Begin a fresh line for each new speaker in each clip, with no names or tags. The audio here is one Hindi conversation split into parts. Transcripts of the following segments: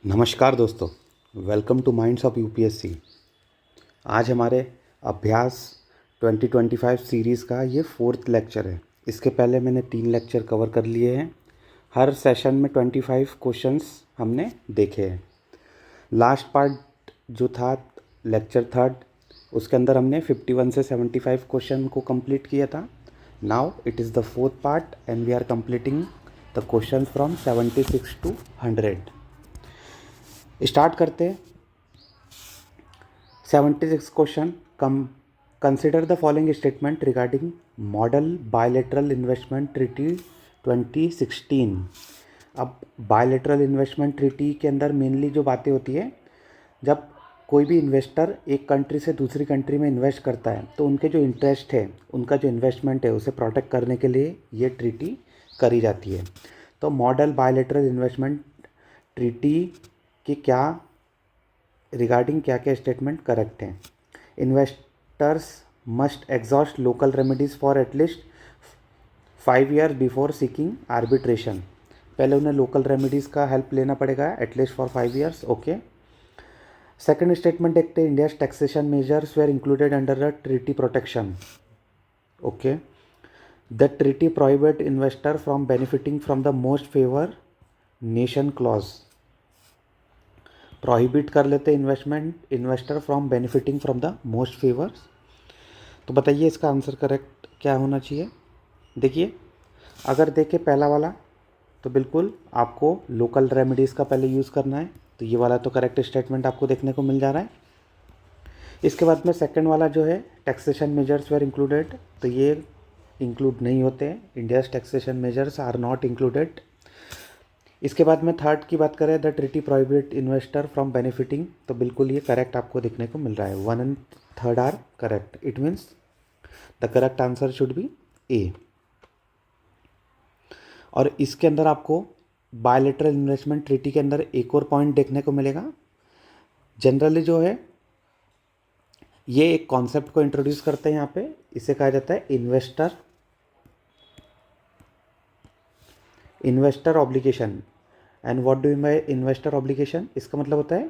नमस्कार दोस्तों, welcome two minds of UPSC. आज हमारे अभ्यास 2025 सीरीज़ का ये 4th लेक्चर है। इसके पहले मैंने 3 लेक्चर कवर कर लिए हैं। हर सेशन में 25 क्वेश्चंस हमने देखे हैं। लास्ट पार्ट जो था लेक्चर 3rd, उसके अंदर हमने 51 से 75 क्वेश्चन को कंप्लीट किया था। Now it is the 4th part and we are completing the question from 76 to 100। Start करते हैं। 76 question. Consider the following statement regarding model bilateral investment treaty 2016। अब बायलैटरल इन्वेस्टमेंट ट्रीटी के अंदर मेनली जो बातें होती है, जब कोई भी इन्वेस्टर एक कंट्री से दूसरी कंट्री में इन्वेस्ट करता है तो उनके जो इंटरेस्ट है, उनका जो इन्वेस्टमेंट है, उसे प्रोटेक्ट करने के लिए ये ट्रीटी करी जाती है। तो मॉडल बायलैटरल इन्वेस्टमेंट ट्रीटी कि क्या रिगार्डिंग क्या क्या स्टेटमेंट करेक्ट हैं। Investors must exhaust local remedies for at least 5 years before seeking arbitration. पहले उन्हें लोकल रेमेडीज़ का हेल्प लेना पड़ेगा at least for 5 years। Okay. Second statement देखते हैं। India's taxation measures were included under the treaty protection. Okay. The treaty prohibit investor from benefiting from the most favour nation clause. Prohibit कर लेते investor from benefiting from the most favours. तो बताइए इसका आंसर करेक्ट क्या होना चाहिए। देखिए, अगर देखें पहला वाला तो बिल्कुल आपको लोकल रेमेडीज़ का पहले यूज़ करना है, तो ये वाला तो करेक्ट स्टेटमेंट आपको देखने को मिल जा रहा है। इसके बाद में सेकंड वाला जो है टैक्सेशन मेजर्स वेर इंक्लूडेड, तो ये इंक्लूड नहीं होते हैं। India's taxation measures are not included. इसके बाद में थर्ड की बात करें, the treaty prohibit investor from benefiting, तो बिल्कुल ये करेक्ट आपको देखने को मिल रहा है। 1 and 3 are correct. It means the correct answer should be A. और इसके अंदर आपको बायलैटरल इन्वेस्टमेंट ट्रीटी के अंदर एक और पॉइंट देखने को मिलेगा। जनरली जो है ये एक कॉन्सेप्ट को इंट्रोड्यूस करते हैं यहाँ पे, इसे कहा जाता है investor obligation. And what do you mean by investor obligation? इसका मतलब होता है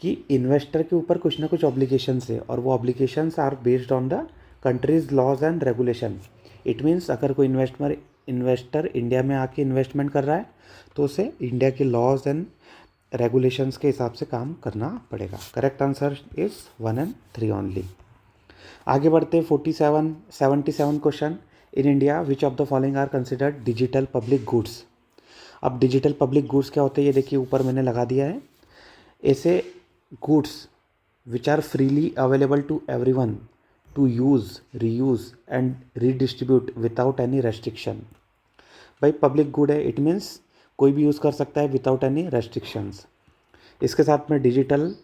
कि इन्वेस्टर के ऊपर कुछ ना कुछ ऑब्लिगेशंस है और वो obligations are based on the countries laws and regulation. It means अगर कोई इन्वेस्टर इंडिया में आके इन्वेस्टमेंट कर रहा है तो उसे इंडिया के लॉज एंड रेगुलेशंस के हिसाब से काम करना पड़ेगा। Correct answer is 1 and 3 only. आगे बढ़ते 77 question. In India which of the following are considered digital public goods. अब डिजिटल पब्लिक गुड्स क्या होते हैं ये देखिए ऊपर मैंने लगा दिया है। ऐसे goods which are freely available to everyone to use, reuse and redistribute without any restriction. भाई पब्लिक गुड है, इट मीन्स कोई भी यूज़ कर सकता है विदाउट एनी रेस्ट्रिक्शंस। इसके साथ में डिजिटल,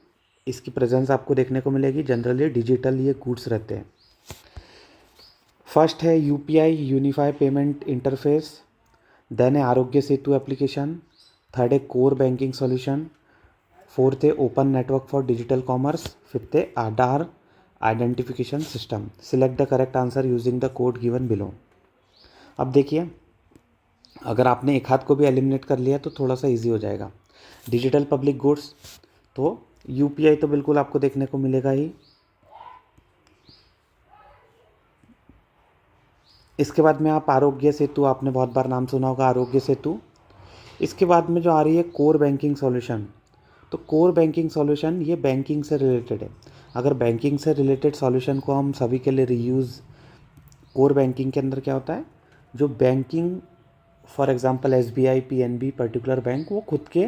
इसकी प्रेजेंस आपको देखने को मिलेगी। जनरली डिजिटल ये गुड्स रहते हैं। फर्स्ट है UPI unified payment interface, then है आरोग्य सेतु एप्लीकेशन, थर्ड है कोर बैंकिंग सॉल्यूशन, फोर्थ है open network for digital commerce, fifth है Aadhaar identification system. Select the correct answer using the code given below. अब देखिए, अगर आपने एक हाथ को भी एलिमिनेट कर लिया तो थोड़ा सा इजी हो जाएगा। डिजिटल पब्लिक गुड्स तो यूपीआई तो बिल्कुल आपको देखने को मिलेगा ही। इसके बाद में आप आरोग्य सेतु, आपने बहुत बार नाम सुना होगा आरोग्य सेतु। इसके बाद में जो आ रही है कोर बैंकिंग सॉल्यूशन, तो कोर बैंकिंग सॉल्यूशन ये बैंकिंग से रिलेटेड है। अगर बैंकिंग से रिलेटेड सॉल्यूशन को हम सभी के लिए रीयूज़, कोर बैंकिंग के अंदर क्या होता है, जो banking for example SBI, PNB particular bank वो खुद के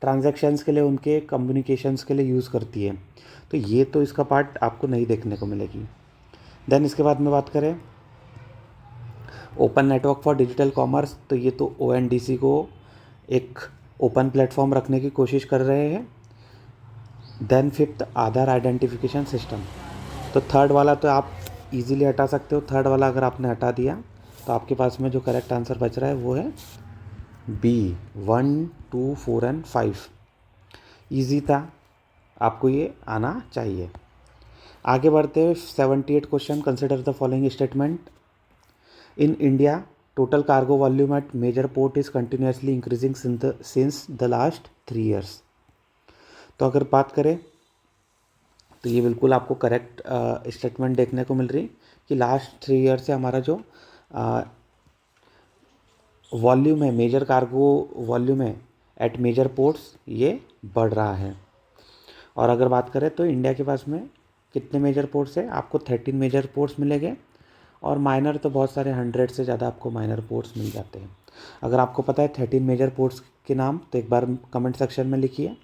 ट्रांजैक्शंस के लिए, उनके कम्युनिकेशंस के लिए यूज़ करती है, तो ये तो इसका पार्ट आपको नहीं देखने को मिलेगी। देन इसके बाद में बात करें open network for digital commerce, तो ये तो ओएनडीसी को एक ओपन प्लेटफॉर्म रखने की कोशिश कर रहे हैं। देन फिफ्थ आधार आइडेंटिफिकेशन सिस्टम, तो थर्ड वाला तो आप इजीली हटा सकते हो। थर्ड वाला अगर आपने हटा दिया तो आपके पास में जो करेक्ट आंसर बच रहा है वो है बी, 1, 2, 4 and 5। ईजी था, आपको ये आना चाहिए। आगे बढ़ते हुए 78 question. Consider the following statement. In India total cargo volume at major port is continuously increasing since the last 3 years. तो अगर बात करें तो ये बिल्कुल आपको करेक्ट स्टेटमेंट देखने को मिल रही कि लास्ट 3 ईयर से हमारा जो वॉल्यूम है, मेजर कार्गो वॉल्यूम है एट मेजर पोर्ट्स, ये बढ़ रहा है। और अगर बात करें तो इंडिया के पास में कितने मेजर पोर्ट्स है, आपको 13 मेजर पोर्ट्स मिलेंगे और माइनर तो बहुत सारे 100 से ज़्यादा आपको माइनर पोर्ट्स मिल जाते हैं। अगर आपको पता है 13 मेजर पोर्ट्स के नाम तो एक बार कमेंट सेक्शन में लिखिए।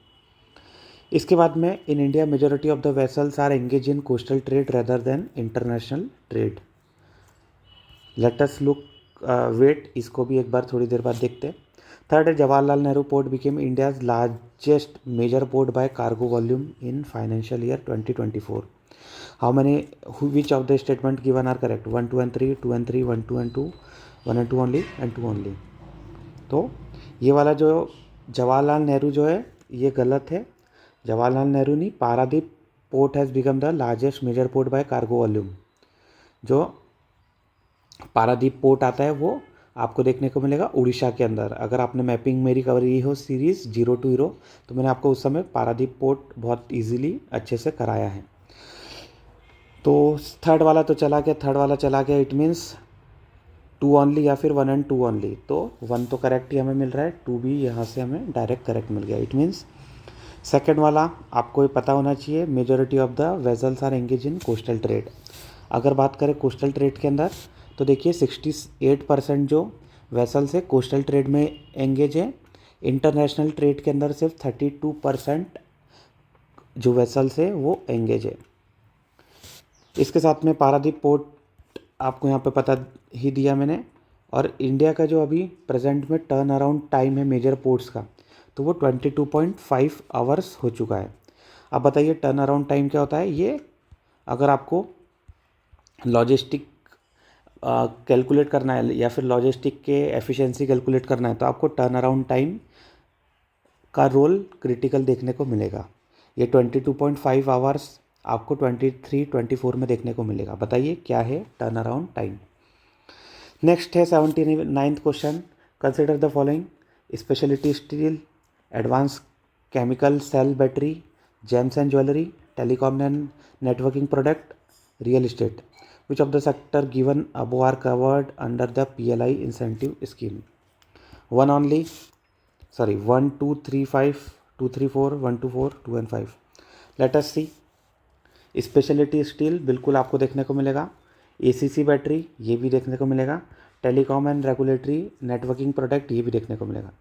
इसके बाद में in India majority of the vessels are engage in coastal trade rather than international trade. Let us look wait, इसको भी एक बार थोड़ी देर बाद देखते हैं। थर्ड है Jawaharlal Nehru port became India's largest major port by cargo volume in financial year 2024। How many which of the statement given are correct? 1 2 and 3, 2 and 3, 1 2 and 2, 1 and 2 only and 2 only. तो ये वाला जो जवाहरलाल नेहरू जो है ये गलत है। जवाहरलाल नेहरू नहीं, Paradip port has become the largest major port by cargo volume. जो पारादीप पोर्ट आता है वो आपको देखने को मिलेगा उड़ीसा के अंदर। अगर आपने मैपिंग मेरी करी हो सीरीज़ 0 to हीरो, तो मैंने आपको उस समय पारादीप पोर्ट बहुत इजीली अच्छे से कराया है। तो थर्ड वाला तो चला गया, थर्ड वाला चला गया, इट मीन्स 2 ओनली या फिर 1 and 2 ओनली। तो 1 तो करेक्ट ही हमें मिल रहा है, 2 भी यहाँ से हमें डायरेक्ट करेक्ट मिल गया। इट मीन्स सेकेंड वाला आपको ये पता होना चाहिए, majority of the vessels are engage in coastal trade. अगर बात करें कोस्टल ट्रेड के अंदर तो देखिए 68% जो वेसल्स है कोस्टल ट्रेड में एंगेज है। इंटरनेशनल ट्रेड के अंदर सिर्फ 32% जो वेसल्स है वो एंगेज है। इसके साथ में पारादीप पोर्ट आपको यहाँ पे पता ही दिया मैंने। और इंडिया का जो अभी प्रेजेंट में टर्न अराउंड टाइम है मेजर पोर्ट्स का, तो वो 22.5 आवर्स हो चुका है। अब बताइए टर्न अराउंड टाइम क्या होता है? ये अगर आपको लॉजिस्टिक कैलकुलेट करना है या फिर लॉजिस्टिक के एफिशिएंसी कैलकुलेट करना है तो आपको टर्न अराउंड टाइम का रोल क्रिटिकल देखने को मिलेगा। ये 22.5 आवर्स आपको 23-24 में देखने को मिलेगा। बताइए क्या है टर्न अराउंड टाइम। नेक्स्ट है 79th question, consider the following: speciality steel, advance chemical cell battery, gems and jewellery, telecom and networking product, real estate. Which of the sector given above are covered under the PLI incentive scheme? 1 only, sorry 1 2 3 5 2 3 4 1 2 4 2 and 5. Let us see. Speciality steel बिल्कुल आपको देखने को मिलेगा। ACC बैटरी ये भी देखने को मिलेगा। Telecom and regulatory networking product ये भी देखने को मिलेगा।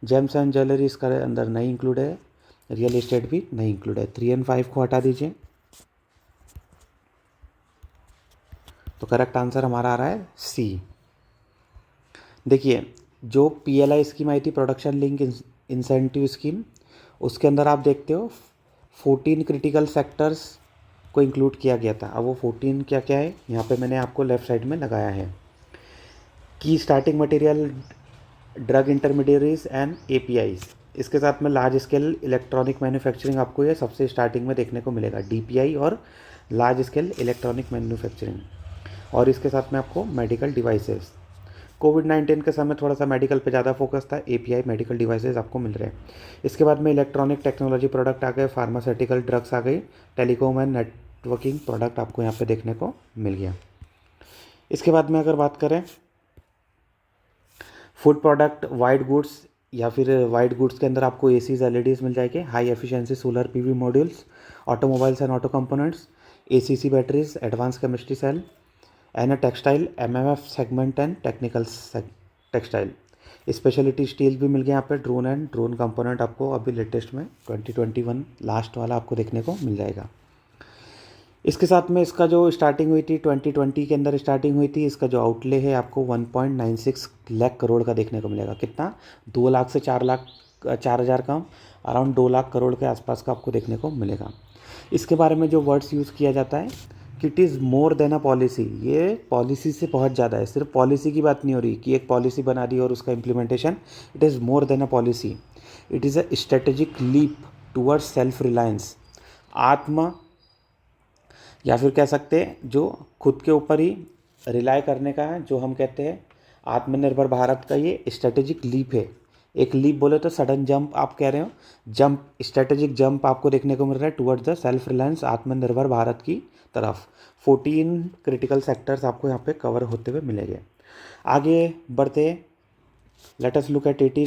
जेम्स एंड ज्वेलरी इसका अंदर नहीं इंक्लूड है। रियल एस्टेट भी नहीं इंक्लूड है। 3 and 5 को हटा दीजिए। तो करेक्ट आंसर हमारा आ रहा है सी। देखिए जो PLI स्कीम आई थी, प्रोडक्शन लिंक इंसेंटिव स्कीम, उसके अंदर आप देखते हो 14 क्रिटिकल सेक्टर्स को इंक्लूड किया गया था। अब वो 14 क्या क्या है यहाँ पे मैंने आपको लेफ्ट साइड में लगाया है कि starting material, drug intermediaries and APIs। इसके साथ में लार्ज स्केल इलेक्ट्रॉनिक मैन्युफैक्चरिंग आपको ये सबसे स्टार्टिंग में देखने को मिलेगा, DPI और लार्ज स्केल इलेक्ट्रॉनिक मैन्युफैक्चरिंग। और इसके साथ में आपको मेडिकल डिवाइसेस, कोविड-19 के समय थोड़ा सा मेडिकल पे ज़्यादा फोकस था, API मेडिकल डिवाइसेस आपको मिल रहे हैं। इसके बाद में इलेक्ट्रॉनिक टेक्नोलॉजी प्रोडक्ट आ गए, फार्मास्यूटिकल ड्रग्स आ गई, टेलीकॉम एंड नेटवर्किंग प्रोडक्ट आपको यहाँ पे देखने को मिल गया। इसके बाद में अगर बात करें फूड प्रोडक्ट, वाइट गुड्स या फिर वाइट गुड्स के अंदर आपको ACs LEDs मिल जाएंगे, high efficiency solar PV modules, automobiles and auto components, ACC batteries, advance chemistry cell and textile MMF segment and technical textile. Speciality steel भी मिल गया यहाँ पे, ड्रोन एंड ड्रोन कंपोनेंट आपको अभी लेटेस्ट में 2021 लास्ट वाला आपको देखने को मिल जाएगा। इसके साथ में इसका जो स्टार्टिंग हुई थी 2020 के अंदर स्टार्टिंग हुई थी, इसका जो आउटले है आपको 1.96 लाख करोड़ का देखने को मिलेगा। कितना? 2 लाख से 4,000 कम, अराउंड 2 लाख करोड़ के आसपास का आपको देखने को मिलेगा। इसके बारे में जो वर्ड्स यूज़ किया जाता है कि it is more than a policy, ये पॉलिसी से बहुत ज़्यादा है। सिर्फ पॉलिसी की बात नहीं हो रही कि एक पॉलिसी बना दी और उसका implementation, it is more than a policy, it is a strategic leap towards self reliance. आत्म या फिर कह सकते हैं जो खुद के ऊपर ही रिलाय करने का है, जो हम कहते हैं आत्मनिर्भर भारत का ये स्ट्रेटेजिक लीप है। एक लीप बोले तो सडन जंप आप कह रहे हो, जंप स्ट्रेटेजिक जंप आपको देखने को मिल रहा है टुवर्ड्स द सेल्फ रिलायंस आत्मनिर्भर भारत की तरफ। 14 क्रिटिकल सेक्टर्स आपको यहाँ पे कवर होते हुए मिलेंगे। आगे बढ़ते, late us look eight 80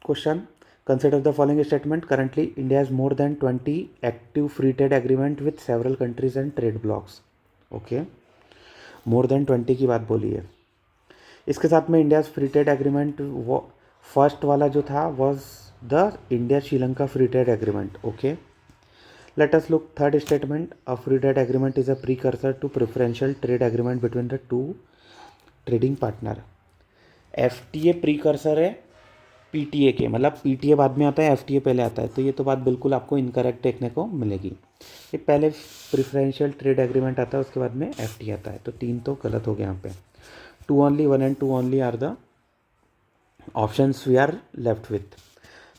question. Consider the following statement, currently India has more than 20 active free trade agreement with several countries and trade blocks. Okay, more than 20 की बात बोली है। इसके साथ में इंडिया फ्री ट्रेड एग्रीमेंट, वो फर्स्ट वाला जो था was the India Sri Lanka free trade agreement. Okay, let us look third statement, a free trade agreement is a precursor to preferential trade agreement between the two trading partner. FTA precursor है पीटीए के, मतलब पीटीए बाद में आता है, एफटीए पहले आता है, तो ये तो बात बिल्कुल आपको इनकरेक्ट देखने को मिलेगी। ये पहले प्रेफरेंशियल ट्रेड एग्रीमेंट आता है, उसके बाद में एफटीए आता है, तो 3 तो गलत हो गया यहाँ पे। 2 only, 1 and 2 only are the options we are left with.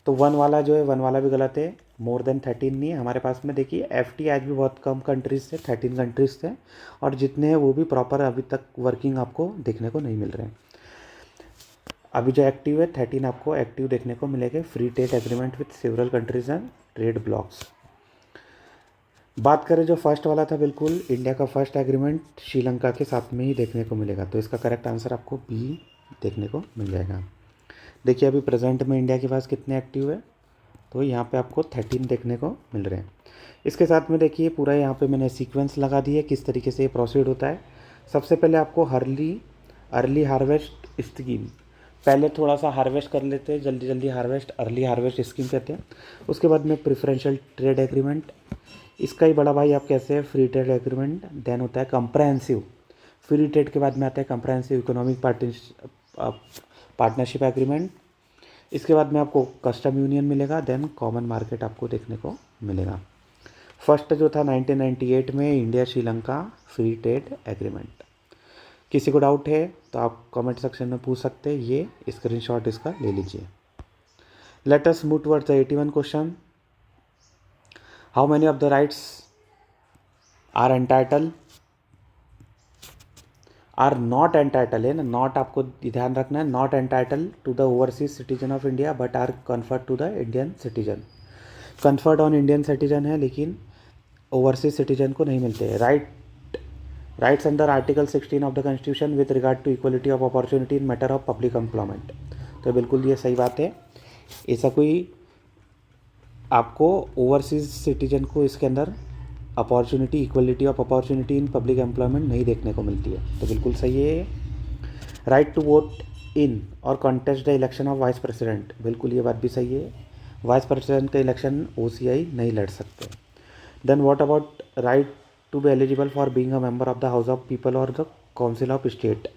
तो 1 वाला जो है, 1 वाला भी गलत है, मोर देन 13 नहीं है हमारे पास में। देखिए एफटी आज भी बहुत कम कंट्रीज थे, 13 कंट्रीज थे, और जितने हैं वो भी प्रॉपर अभी तक वर्किंग आपको देखने को नहीं मिल रहे हैं। अभी जो एक्टिव है 13 आपको एक्टिव देखने को मिलेंगे, free trade agreement with several countries and trade blocks. बात करें जो फर्स्ट वाला था, बिल्कुल इंडिया का फर्स्ट एग्रीमेंट श्रीलंका के साथ में ही देखने को मिलेगा, तो इसका करेक्ट आंसर आपको बी देखने को मिल जाएगा। देखिए अभी प्रेजेंट में इंडिया के पास कितने एक्टिव है, तो यहाँ पे आपको 13 देखने को मिल रहे हैं। इसके साथ में देखिए पूरा यहाँ पे मैंने सीक्वेंस लगा दी है किस तरीके से ये प्रोसीड होता है। सबसे पहले आपको अर्ली हार्वेस्ट स्कीम, पहले थोड़ा सा हार्वेस्ट कर लेते हैं, जल्दी जल्दी हार्वेस्ट, अर्ली हार्वेस्ट स्कीम कहते हैं। उसके बाद में प्रेफरेंशियल ट्रेड एग्रीमेंट, इसका ही बड़ा भाई आप कैसे हैं फ्री ट्रेड एग्रीमेंट। देन होता है कंप्रहेंसिव, फ्री ट्रेड के बाद में आता है कंप्रहेंसिव इकोनॉमिक पार्टनरशिप एग्रीमेंट। इसके बाद में आपको कस्टम यूनियन मिलेगा, देन कॉमन मार्केट आपको देखने को मिलेगा। फर्स्ट जो था 1998 में India Sri Lanka free trade agreement. किसी को डाउट है तो आप कमेंट सेक्शन में पूछ सकते हैं, ये स्क्रीनशॉट इसका ले लीजिए। Let us move towards the 81 question, how many of the rights are entitle, are not entitle है ना, नॉट आपको ध्यान रखना है, not entitle to the overseas citizen of India but are conferred to the Indian citizen. Conferred on Indian citizen है लेकिन ओवरसीज सिटीजन को नहीं मिलते हैं। Rights under article 16 of the constitution with regard to equality of opportunity in matter of public employment. तो बिल्कुल ये सही बात है, ऐसा कोई आपको ओवरसीज सिटीजन को इसके अंदर opportunity, equality of opportunity in public employment नहीं देखने को मिलती है, तो बिल्कुल सही है। Right to vote in or contest the election of vice president, बिल्कुल ये बात भी सही है, वाइस प्रेसिडेंट का इलेक्शन ओसीआई नहीं लड़ सकते। Then what about right to be eligible for being a member of the House of People or the Council of State,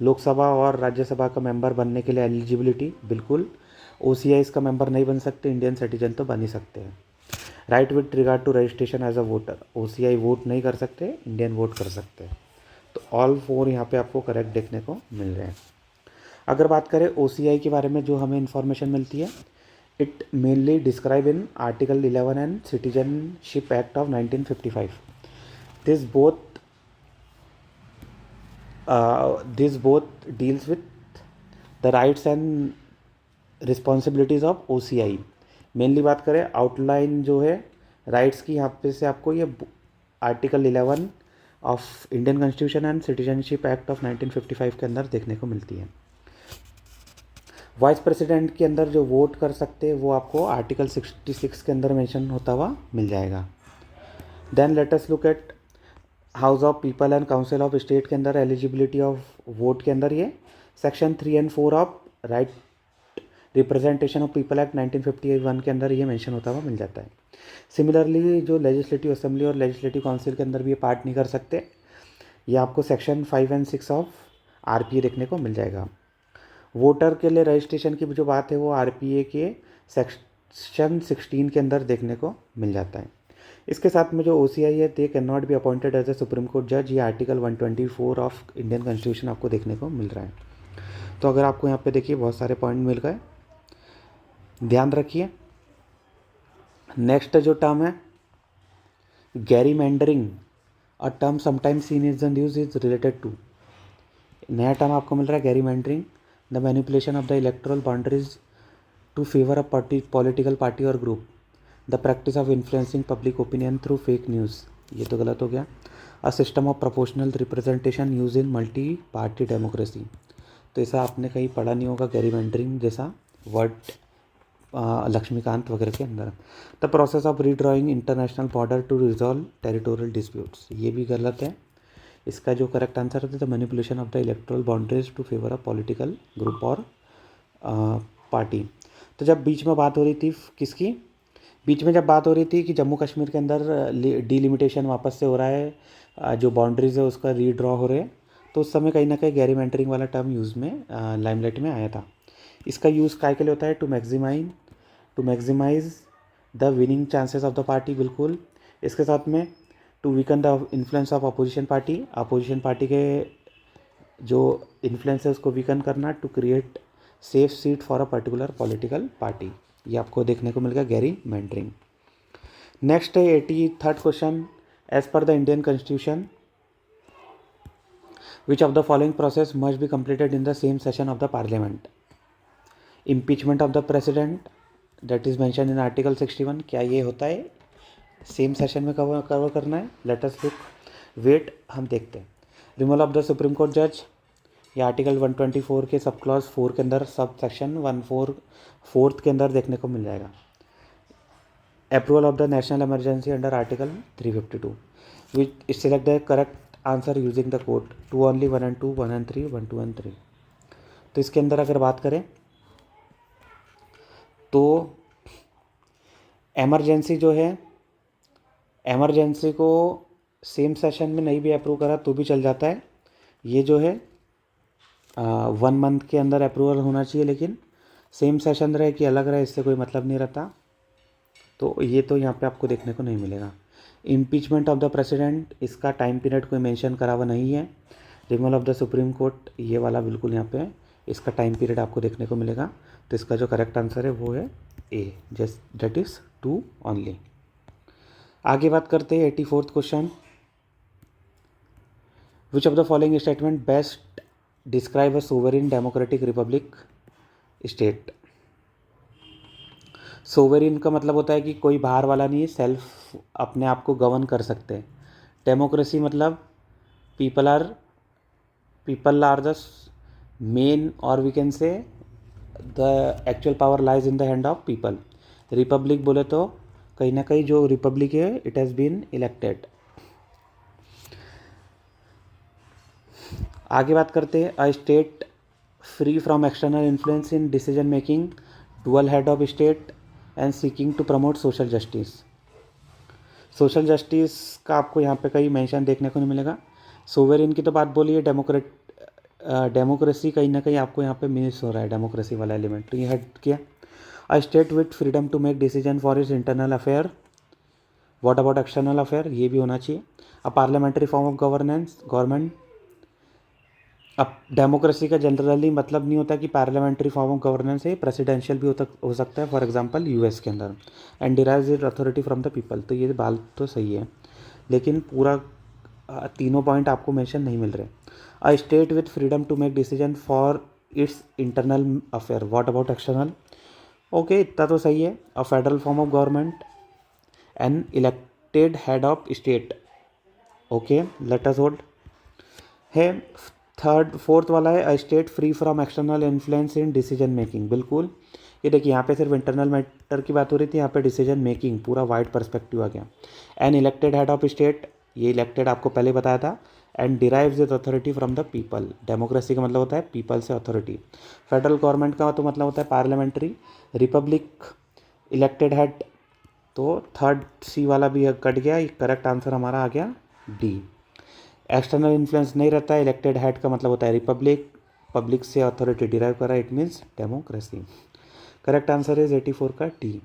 Lok Sabha और राज्यसभा का मेंबर बनने के लिए एलिजिबिलिटी, बिल्कुल ओसीआई इसका मेंबर नहीं बन सकते, इंडियन सिटीजन तो बन ही सकते हैं। Right with regard to registration as a voter, OCI vote नहीं कर सकते, इंडियन वोट कर सकते हैं। तो ऑल 4 यहाँ पे आपको करेक्ट देखने को मिल रहे हैं। अगर बात करें ओसीआई के बारे में जो हमें इन्फॉर्मेशन मिलती है, it mainly describe in article 11 and citizenship act of 1955। This both deals with the rights and responsibilities of OCI. Mainly बात करें आउटलाइन जो है राइट्स की, यहाँ पे से आपको ये article 11 of Indian constitution and citizenship act of 1955 के अंदर देखने को मिलती है। वाइस प्रेसिडेंट के अंदर जो वोट कर सकते हैं वो आपको आर्टिकल 66 के अंदर मेंशन होता हुआ मिल जाएगा। Then let us look at house of people and council of state के अंदर एलिजिबिलिटी ऑफ वोट के अंदर ये section 3 and 4 of right representation of people act 1951 के अंदर ये मेंशन होता हुआ मिल जाता है। सिमिलरली जो लेजिस्लेटिव असेंबली और लेजिस्लेटिव काउंसिल के अंदर भी ये पार्ट नहीं कर सकते, ये आपको सेक्शन 5 एंड 6 ऑफ आरपीए देखने को मिल जाएगा। वोटर के लिए रजिस्ट्रेशन की जो बात है वो आरपीए के सेक्शन 16 के अंदर देखने को मिल जाता है। इसके साथ में जो ओसीआई है, they can not be appointed as a supreme court जज, ये आर्टिकल 124 ऑफ इंडियन कॉन्स्टिट्यूशन आपको देखने को मिल रहा है। तो अगर आपको यहाँ पे देखिए बहुत सारे पॉइंट मिल गए, ध्यान रखिए। नेक्स्ट जो टर्म है gerrymandering, a term sometimes seen is the news is related to, नया टर्म आपको मिल रहा है gerrymandering. The manipulation of the electoral boundaries to favour a political party और group, the practice of influencing public opinion through fake news, ये तो गलत हो गया। A system of proportional representation use in multi party democracy, तो ऐसा आपने कहीं पढ़ा नहीं होगा गेरीमेंडरिंग जैसा वर्ड लक्ष्मीकांत वगैरह के अंदर। The process of redrawing international border to resolve territorial disputes, ये भी गलत है। इसका जो करेक्ट आंसर है the manipulation of the electoral boundaries to favour a political group और पार्टी। तो जब बीच में बात हो रही थी किसकी, बीच में जब बात हो रही थी कि जम्मू कश्मीर के अंदर डीलिमिटेशन वापस से हो रहा है, जो बाउंड्रीज है उसका रीड्रॉ हो रहे हैं, तो उस समय कहीं ना कहीं गैरीमेंडरिंग वाला टर्म यूज़ में लाइमलाइट में आया था। इसका यूज़ काय के लिए होता है, to maximise the winning chances of the party, बिल्कुल। इसके साथ में to weaken the influence of opposition party के जो इन्फ्लुएंस है उसको वीकन करना, to create safe seat for a particular political party, ये आपको देखने को मिलेगा गैरीमेंडरिंग। नेक्स्ट है 83rd question, as per the Indian constitution which of the following process must be completed in the same session of the parliament, impeachment of the president that is mention in article 61, क्या ये होता है सेम सेशन में कवर करना है, लेट अस लुक, वेट हम देखते हैं। Removal of the supreme court जज, ये आर्टिकल 124 के सब क्लॉज 4 के अंदर सब सेक्शन 1/4 के अंदर देखने को मिल जाएगा। Approval of the national emergency under article 352, which select the correct answer using the code 2 only 1 and 2, 1 and 3, 1, 2 and 3। तो इसके अंदर अगर बात करें तो एमरजेंसी जो है, एमरजेंसी को सेम सेशन में नहीं भी अप्रूव करा तो भी चल जाता है। ये जो है 1 month के अंदर अप्रूवल होना चाहिए, लेकिन सेम सेशन रहे कि अलग रहे इससे कोई मतलब नहीं रहता, तो ये तो यहाँ पे आपको देखने को नहीं मिलेगा। इम्पीचमेंट ऑफ द प्रेसिडेंट, इसका टाइम पीरियड कोई मेंशन करा हुआ नहीं है। Removal of the supreme court, ये वाला बिल्कुल यहाँ पे इसका टाइम पीरियड आपको देखने को मिलेगा, तो इसका जो करेक्ट आंसर है वो है ए, जस्ट दैट इज 2 only। आगे बात करते हैं 84th question, which of the following statement best describe a sovereign democratic Republic state. Sovereign का मतलब होता है कि कोई बाहर वाला नहीं है, सेल्फ अपने आप को गवर्न कर सकते हैं। डेमोक्रेसी मतलब पीपल आर द मेन, और we can say the actual power lies in the hand of people. Republic बोले तो कहीं ना कहीं जो रिपब्लिक है इट हैज़ बीन इलेक्टेड। आगे बात करते हैं, a state free from external influence in decision making, dual head of state and seeking to promote social justice. Social justice का आपको यहाँ पे कहीं मेंशन देखने को नहीं मिलेगा। सोवेरिन की तो बात बोली है, डेमोक्रेसी कहीं ना कहीं आपको यहाँ पे मिस हो रहा है, डेमोक्रेसी वाला एलिमेंट, तो ये हट किया। A state with freedom to make decision for its internal affair, what about external affair, ये भी होना चाहिए। A parliamentary form of government, अब डेमोक्रेसी का जनरली मतलब नहीं होता कि पार्लियामेंट्री फॉर्म ऑफ गवर्नेंस है, प्रेसिडेंशियल भी हो सकता है, फॉर एग्जांपल यूएस के अंदर, and derives it authority from the people, तो ये बात तो सही है, लेकिन पूरा तीनों पॉइंट आपको मेंशन नहीं मिल रहे। A state with freedom to make decision for its internal affair, what about external, okay इतना तो सही है। A federal form of government, an elected head of state, okay let us hold है। फोर्थ वाला है, a state free from external influence in decision making, बिल्कुल। ये देखिए यहाँ पे सिर्फ इंटरनल मैटर की बात हो रही थी, यहाँ पे डिसीजन मेकिंग पूरा वाइड पर्सपेक्टिव आ गया। N elected head of state, ये इलेक्टेड आपको पहले बताया था, and derives it authority from the people, democracy का मतलब होता है पीपल से अथॉरिटी। फेडरल गवर्नमेंट का तो मतलब होता है पार्लियामेंट्री, रिपब्लिक इलेक्टेड हेड, तो थर्ड सी वाला भी कट गया, करेक्ट आंसर हमारा आ गया डी। एक्सटर्नल इन्फ्लुएंस नहीं रहता है, इलेक्टेड हेड का मतलब होता है रिपब्लिक, पब्लिक से अथॉरिटी डिराइव करा, it means democracy. Correct answer is 84 का टी।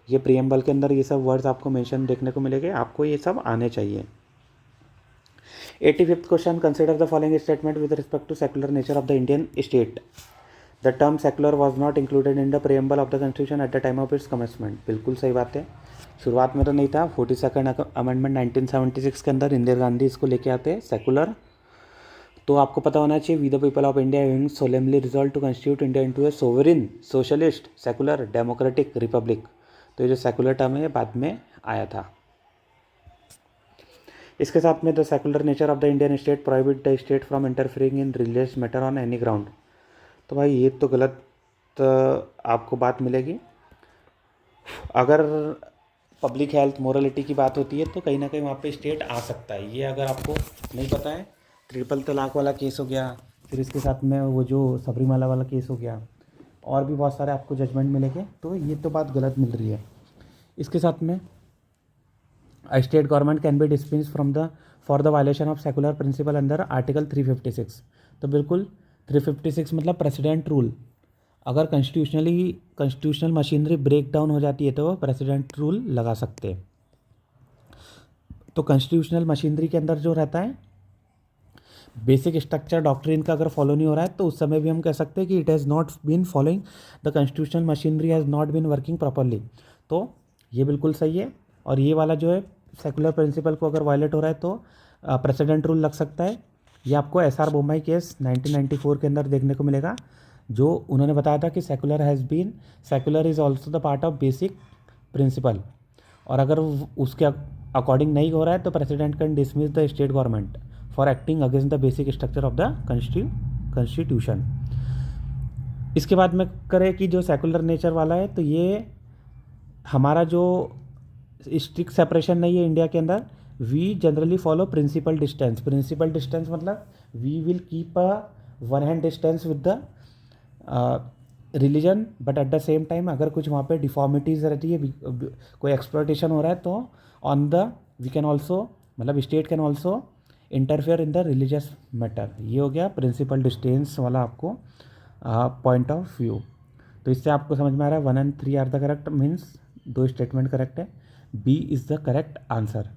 ये प्रियम्बल के अंदर ये सब वर्ड्स आपको मेंशन देखने को मिलेंगे, आपको ये सब आने चाहिए। 85th question, consider the following statement with respect to secular nature of the Indian state. The term secular was not included in the preamble of the constitution at the time of its commencement, बिल्कुल सही बात है, शुरुआत में तो नहीं था। 42nd अमेंडमेंट 1976 के अंदर इंदिरा गांधी इसको लेके आते हैं सेकुलर, तो आपको पता होना चाहिए, we the people of India having solemnly resolve to constitute India into a sovereign socialist secular democratic republic. तो ये जो सेकुलर टर्म है बाद में आया था। इसके साथ में the secular nature of the Indian state prohibit the state from interfering in religious matter on any ground. तो भाई ये तो गलत आपको बात मिलेगी। अगर पब्लिक हेल्थ मोरलिटी की बात होती है तो कहीं ना कहीं वहाँ पे स्टेट आ सकता है। ये अगर आपको नहीं पता है, ट्रिपल तलाक वाला केस हो गया, फिर इसके साथ में वो जो सबरीमाला वाला केस हो गया, और भी बहुत सारे आपको जजमेंट मिलेंगे। तो ये तो बात गलत मिल रही है। इसके साथ में state government can be dismissed from the for the violation of secular principle under article 356। तो बिल्कुल 356 मतलब प्रेसिडेंट रूल। अगर कॉन्स्टिट्यूशनल मशीनरी ब्रेक डाउन हो जाती है तो वो प्रेसिडेंट रूल लगा सकते हैं। तो कॉन्स्टिट्यूशनल मशीनरी के अंदर जो रहता है बेसिक स्ट्रक्चर डॉक्ट्रिन का अगर फॉलो नहीं हो रहा है तो उस समय भी हम कह सकते हैं कि it has not been following the constitutional machinery has not been working properly. तो ये बिल्कुल सही है। और ये वाला जो है सेकुलर प्रिंसिपल को अगर वायलेट हो रहा है तो प्रेसिडेंट रूल लग सकता है। ये आपको SR बोम्मई केस 1994 के अंदर देखने को मिलेगा, जो उन्होंने बताया था कि secular is also the part of basic principle. और अगर उसके अकॉर्डिंग नहीं हो रहा है तो president can dismiss the state government for acting against the basic structure of the constitution. इसके बाद में करें कि जो सेकुलर नेचर वाला है तो ये हमारा जो स्ट्रिक्ट सेपरेशन नहीं है इंडिया के अंदर। We generally follow principle distance. Principle distance मतलब we will keep a one hand distance with the religion, but at the same time अगर कुछ वहाँ पे डिफॉर्मिटीज़ रहती है, कोई एक्सप्लॉयटेशन हो रहा है, तो on the we can also मतलब state can also interfere in the religious matter. ये हो गया प्रिंसिपल डिस्टेंस वाला आपको पॉइंट ऑफ व्यू। तो इससे आपको समझ में आ रहा है 1 and 3 are the correct, means 2 statement correct है। B is the correct answer.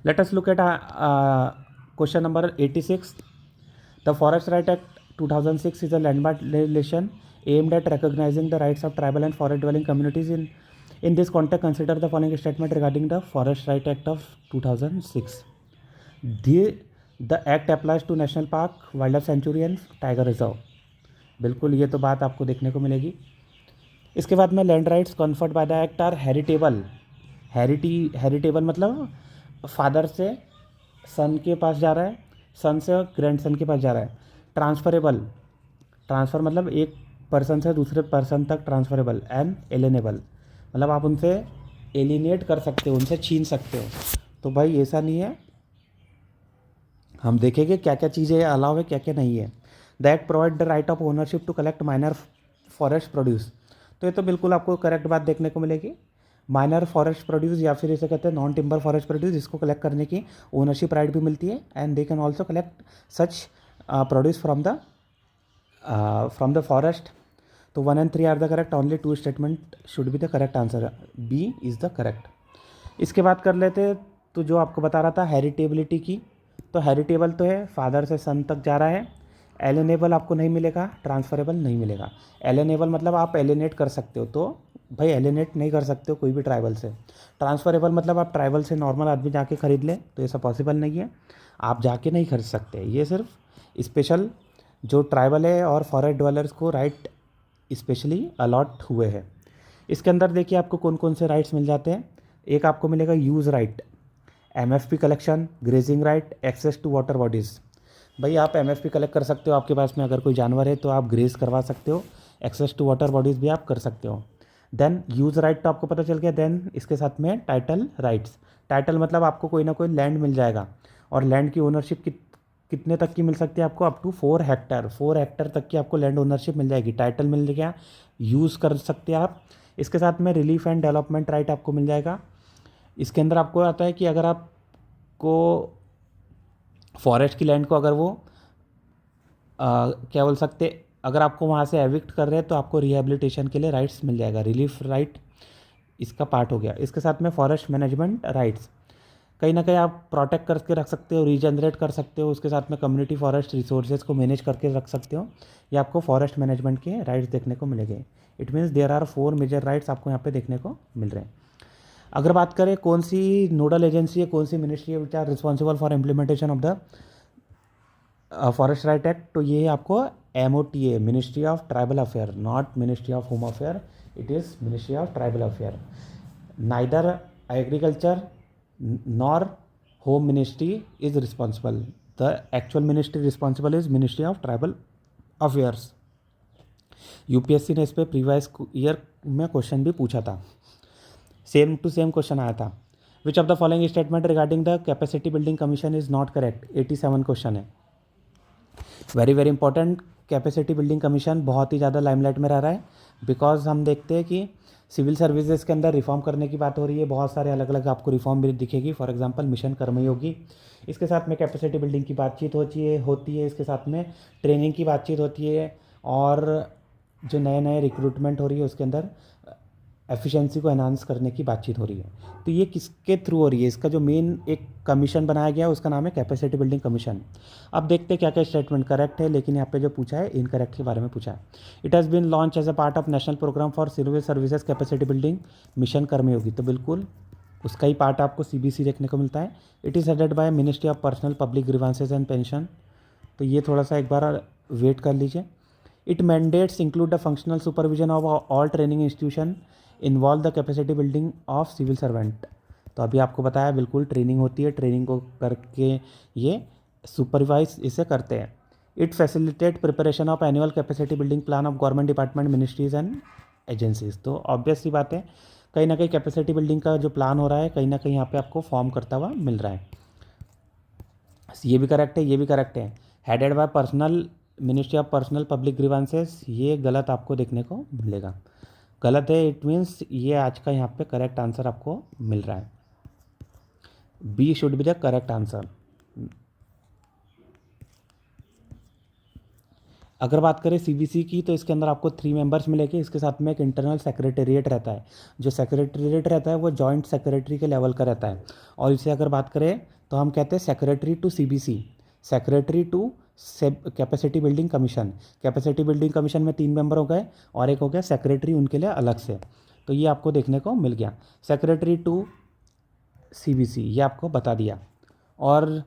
Let us look at question number 86। The forest right act 2006 is a landmark legislation aimed at recognizing the rights of tribal and forest dwelling communities. In this context, consider the following statement regarding the Forest Right Act of 2006. The act applies to national park, wildlife sanctuary and tiger reserve. बिल्कुल ये तो बात आपको देखने को मिलेगी। इसके बाद में land rights conferred by the act are heritable. Heritable मतलब फादर से सन के पास जा रहा है, सन से ग्रैंड सन के पास जा रहा है। ट्रांसफ़र मतलब एक पर्सन से दूसरे पर्सन तक ट्रांसफरेबल। एंड एलिनेबल मतलब आप उनसे एलिनेट कर सकते हो, उनसे छीन सकते हो। तो भाई ऐसा नहीं है, हम देखेंगे क्या क्या चीज़ें अलाउ है क्या क्या नहीं है। The act provide the right of ownership to collect minor forest produce. तो ये तो बिल्कुल आपको करेक्ट बात देखने को मिलेगी। माइनर फॉरेस्ट प्रोड्यूस या फिर इसे कहते हैं नॉन टिम्बर फॉरेस्ट प्रोड्यूस, इसको कलेक्ट करने की ओनरशिप राइट भी मिलती है। And they can also collect such produce from the forest. तो 1 and 3 are the correct, only 2 statement should be the correct answer. B is the correct. इसके बाद कर लेते तो जो आपको बता रहा था हेरिटेबिलिटी की, तो हेरिटेबल तो है फादर से सन तक जा रहा है। एलिनेबल आपको नहीं मिलेगा, ट्रांसफरेबल नहीं मिलेगा। एलिनेबल मतलब आप एलिनेट कर सकते हो, तो भाई एलिनेट नहीं कर सकते हो कोई भी ट्राइबल से। ट्रांसफरेबल मतलब आप ट्राइबल से नॉर्मल आदमी जाके ख़रीद ले, तो ऐसा पॉसिबल नहीं है, आप जाके नहीं खरीद सकते। ये सिर्फ स्पेशल जो ट्राइबल है और फॉरेस्ट ड्वेलर्स को राइट स्पेशली अलॉट हुए हैं। इसके अंदर देखिए आपको कौन कौन से राइट्स मिल जाते हैं। एक आपको मिलेगा use right, MFP collection, grazing right, access to water bodies. भाई आप MFP कलेक्ट कर सकते हो, आपके पास में अगर कोई जानवर है तो आप ग्रेज करवा सकते हो। एक्सेस टू वाटर बॉडीज़ भी आप कर सकते हो। देन यूज़ राइट तो आपको पता चल गया। देन इसके साथ में टाइटल राइट्स। टाइटल मतलब आपको कोई ना कोई लैंड मिल जाएगा, और लैंड की ओनरशिप कितने तक की मिल सकती है आपको, अप टू 4 हेक्टर। 4 हेक्टर तक की आपको लैंड ओनरशिप मिल जाएगी। टाइटल मिल गया, यूज़ कर सकते हैं आप। इसके साथ में रिलीफ एंड डेवलपमेंट राइट आपको मिल जाएगा। इसके अंदर आपको आता है कि अगर आपको फॉरेस्ट की लैंड को अगर वो क्या बोल सकते, अगर आपको वहाँ से एविक्ट कर रहे हैं तो आपको रिहेबिलिटेशन के लिए राइट्स मिल जाएगा। रिलीफ राइट इसका पार्ट हो गया। इसके साथ में फॉरेस्ट मैनेजमेंट राइट्स, कहीं ना कहीं आप प्रोटेक्ट करके रख सकते हो, रीजनरेट कर सकते हो। उसके साथ में कम्युनिटी फॉरेस्ट रिसोर्सेज को मैनेज करके रख सकते हो। ये आपको फॉरेस्ट मैनेजमेंट के राइट्स देखने को मिलेंगे। It means there are 4 major rights आपको यहाँ पे देखने को मिल रहे हैं। अगर बात करें कौन सी नोडल एजेंसी है, कौन सी मिनिस्ट्री है which are responsible for implementation of the forest right act, तो ये आपको MOTA, ministry of tribal affair, not ministry of home affair, it is ministry of tribal affair. Neither agriculture nor home ministry is responsible, the actual ministry responsible is ministry of tribal affairs. UPSC ने इस पर प्रीवियस ईयर में क्वेश्चन भी पूछा था, सेम टू सेम क्वेश्चन आया था. Which of the following statement regarding the capacity building commission is not correct. 87 question है, very very important. Capacity building commission बहुत ही ज़्यादा लाइमलाइट में रह रहा है, बिकॉज हम देखते हैं कि सिविल सर्विसेज के अंदर रिफॉर्म करने की बात हो रही है. बहुत सारे अलग अलग आपको रिफॉर्म भी दिखेगी. फॉर एग्जांपल मिशन कर्मयोगी, इसके साथ में कैपेसिटी बिल्डिंग की बातचीत होती है, इसके साथ में ट्रेनिंग की बातचीत होती है, और जो नए नए रिक्रूटमेंट हो रही है उसके अंदर एफिशिएंसी को एनहांस करने की बातचीत हो रही है. तो ये किसके थ्रू हो रही है? इसका जो मेन एक कमीशन बनाया गया है उसका नाम है कैपेसिटी बिल्डिंग कमीशन. अब देखते हैं क्या क्या स्टेटमेंट करेक्ट है, लेकिन यहाँ पे जो पूछा है इनकरेक्ट के बारे में पूछा है. It has been launched as a part of national programme for civil services capacity building mission Karmayogi, तो बिल्कुल उसका ही पार्ट आपको CBC देखने को मिलता है. It is headed by ministry of personnel public grievances and pension, तो ये थोड़ा सा एक बार वेट कर लीजिए. It mandates include the functional supervision of all training institution involve the capacity building of civil servant, तो अभी आपको बताया बिल्कुल ट्रेनिंग होती है, ट्रेनिंग को करके ये सुपरवाइज इसे करते हैं. It facilitate preparation of annual capacity building plan of government department ministries and agencies, तो ऑब्वियस सी बात है कहीं ना कहीं कैपेसिटी बिल्डिंग का जो प्लान हो रहा है कहीं ना कहीं यहाँ पे आपको फॉर्म करता हुआ मिल रहा है. ये भी करेक्ट है, ये भी करेक्ट है. Headed by personal ministry of personnel public grievances, ये गलत आपको देखने को मिलेगा, गलत है. इट मीन्स ये आज का यहाँ पे करेक्ट आंसर आपको मिल रहा है. B should be the correct answer. अगर बात करें CBC की, तो इसके अंदर आपको 3 मेंबर्स मिलेंगे. इसके साथ में एक इंटरनल सेक्रेटेरिएट रहता है. जो सेक्रेटेरिएट रहता है वो जॉइंट सेक्रेटरी के लेवल का रहता है, और इसे अगर बात करें तो हम कहते हैं secretary to CBC, secretary to capacity building commission. Capacity building commission में 3 मेंबर हो गए और एक हो गया सेक्रेटरी उनके लिए अलग से, तो ये आपको देखने को मिल गया. सेक्रेटरी टू CBC ये आपको बता दिया. और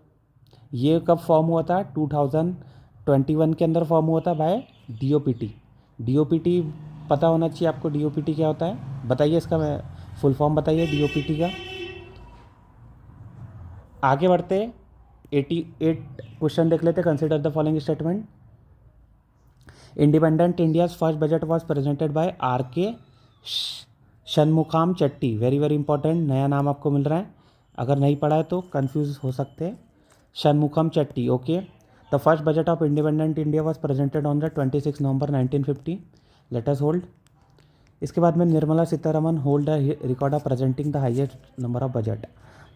ये कब फॉर्म हुआ था? 2021 के अंदर फॉर्म हुआ था बाय DOPT. DOPT पता होना चाहिए आपको. DOPT क्या होता है बताइए, इसका फुल फॉर्म बताइए DOPT का. आगे बढ़ते 88 क्वेश्चन देख लेते. Consider the following statement. Independent India's first budget was presented by RK Shanmukham Chetty. Very very important, नया नाम आपको मिल रहा है, अगर नहीं पढ़ा है तो कंफ्यूज हो सकते हैं. Shanmukham Chetty, okay. The first budget of independent India was presented on the 26 November 1950. Let us hold. इसके बाद में Nirmala Sitharaman hold record of presenting the highest number of budget.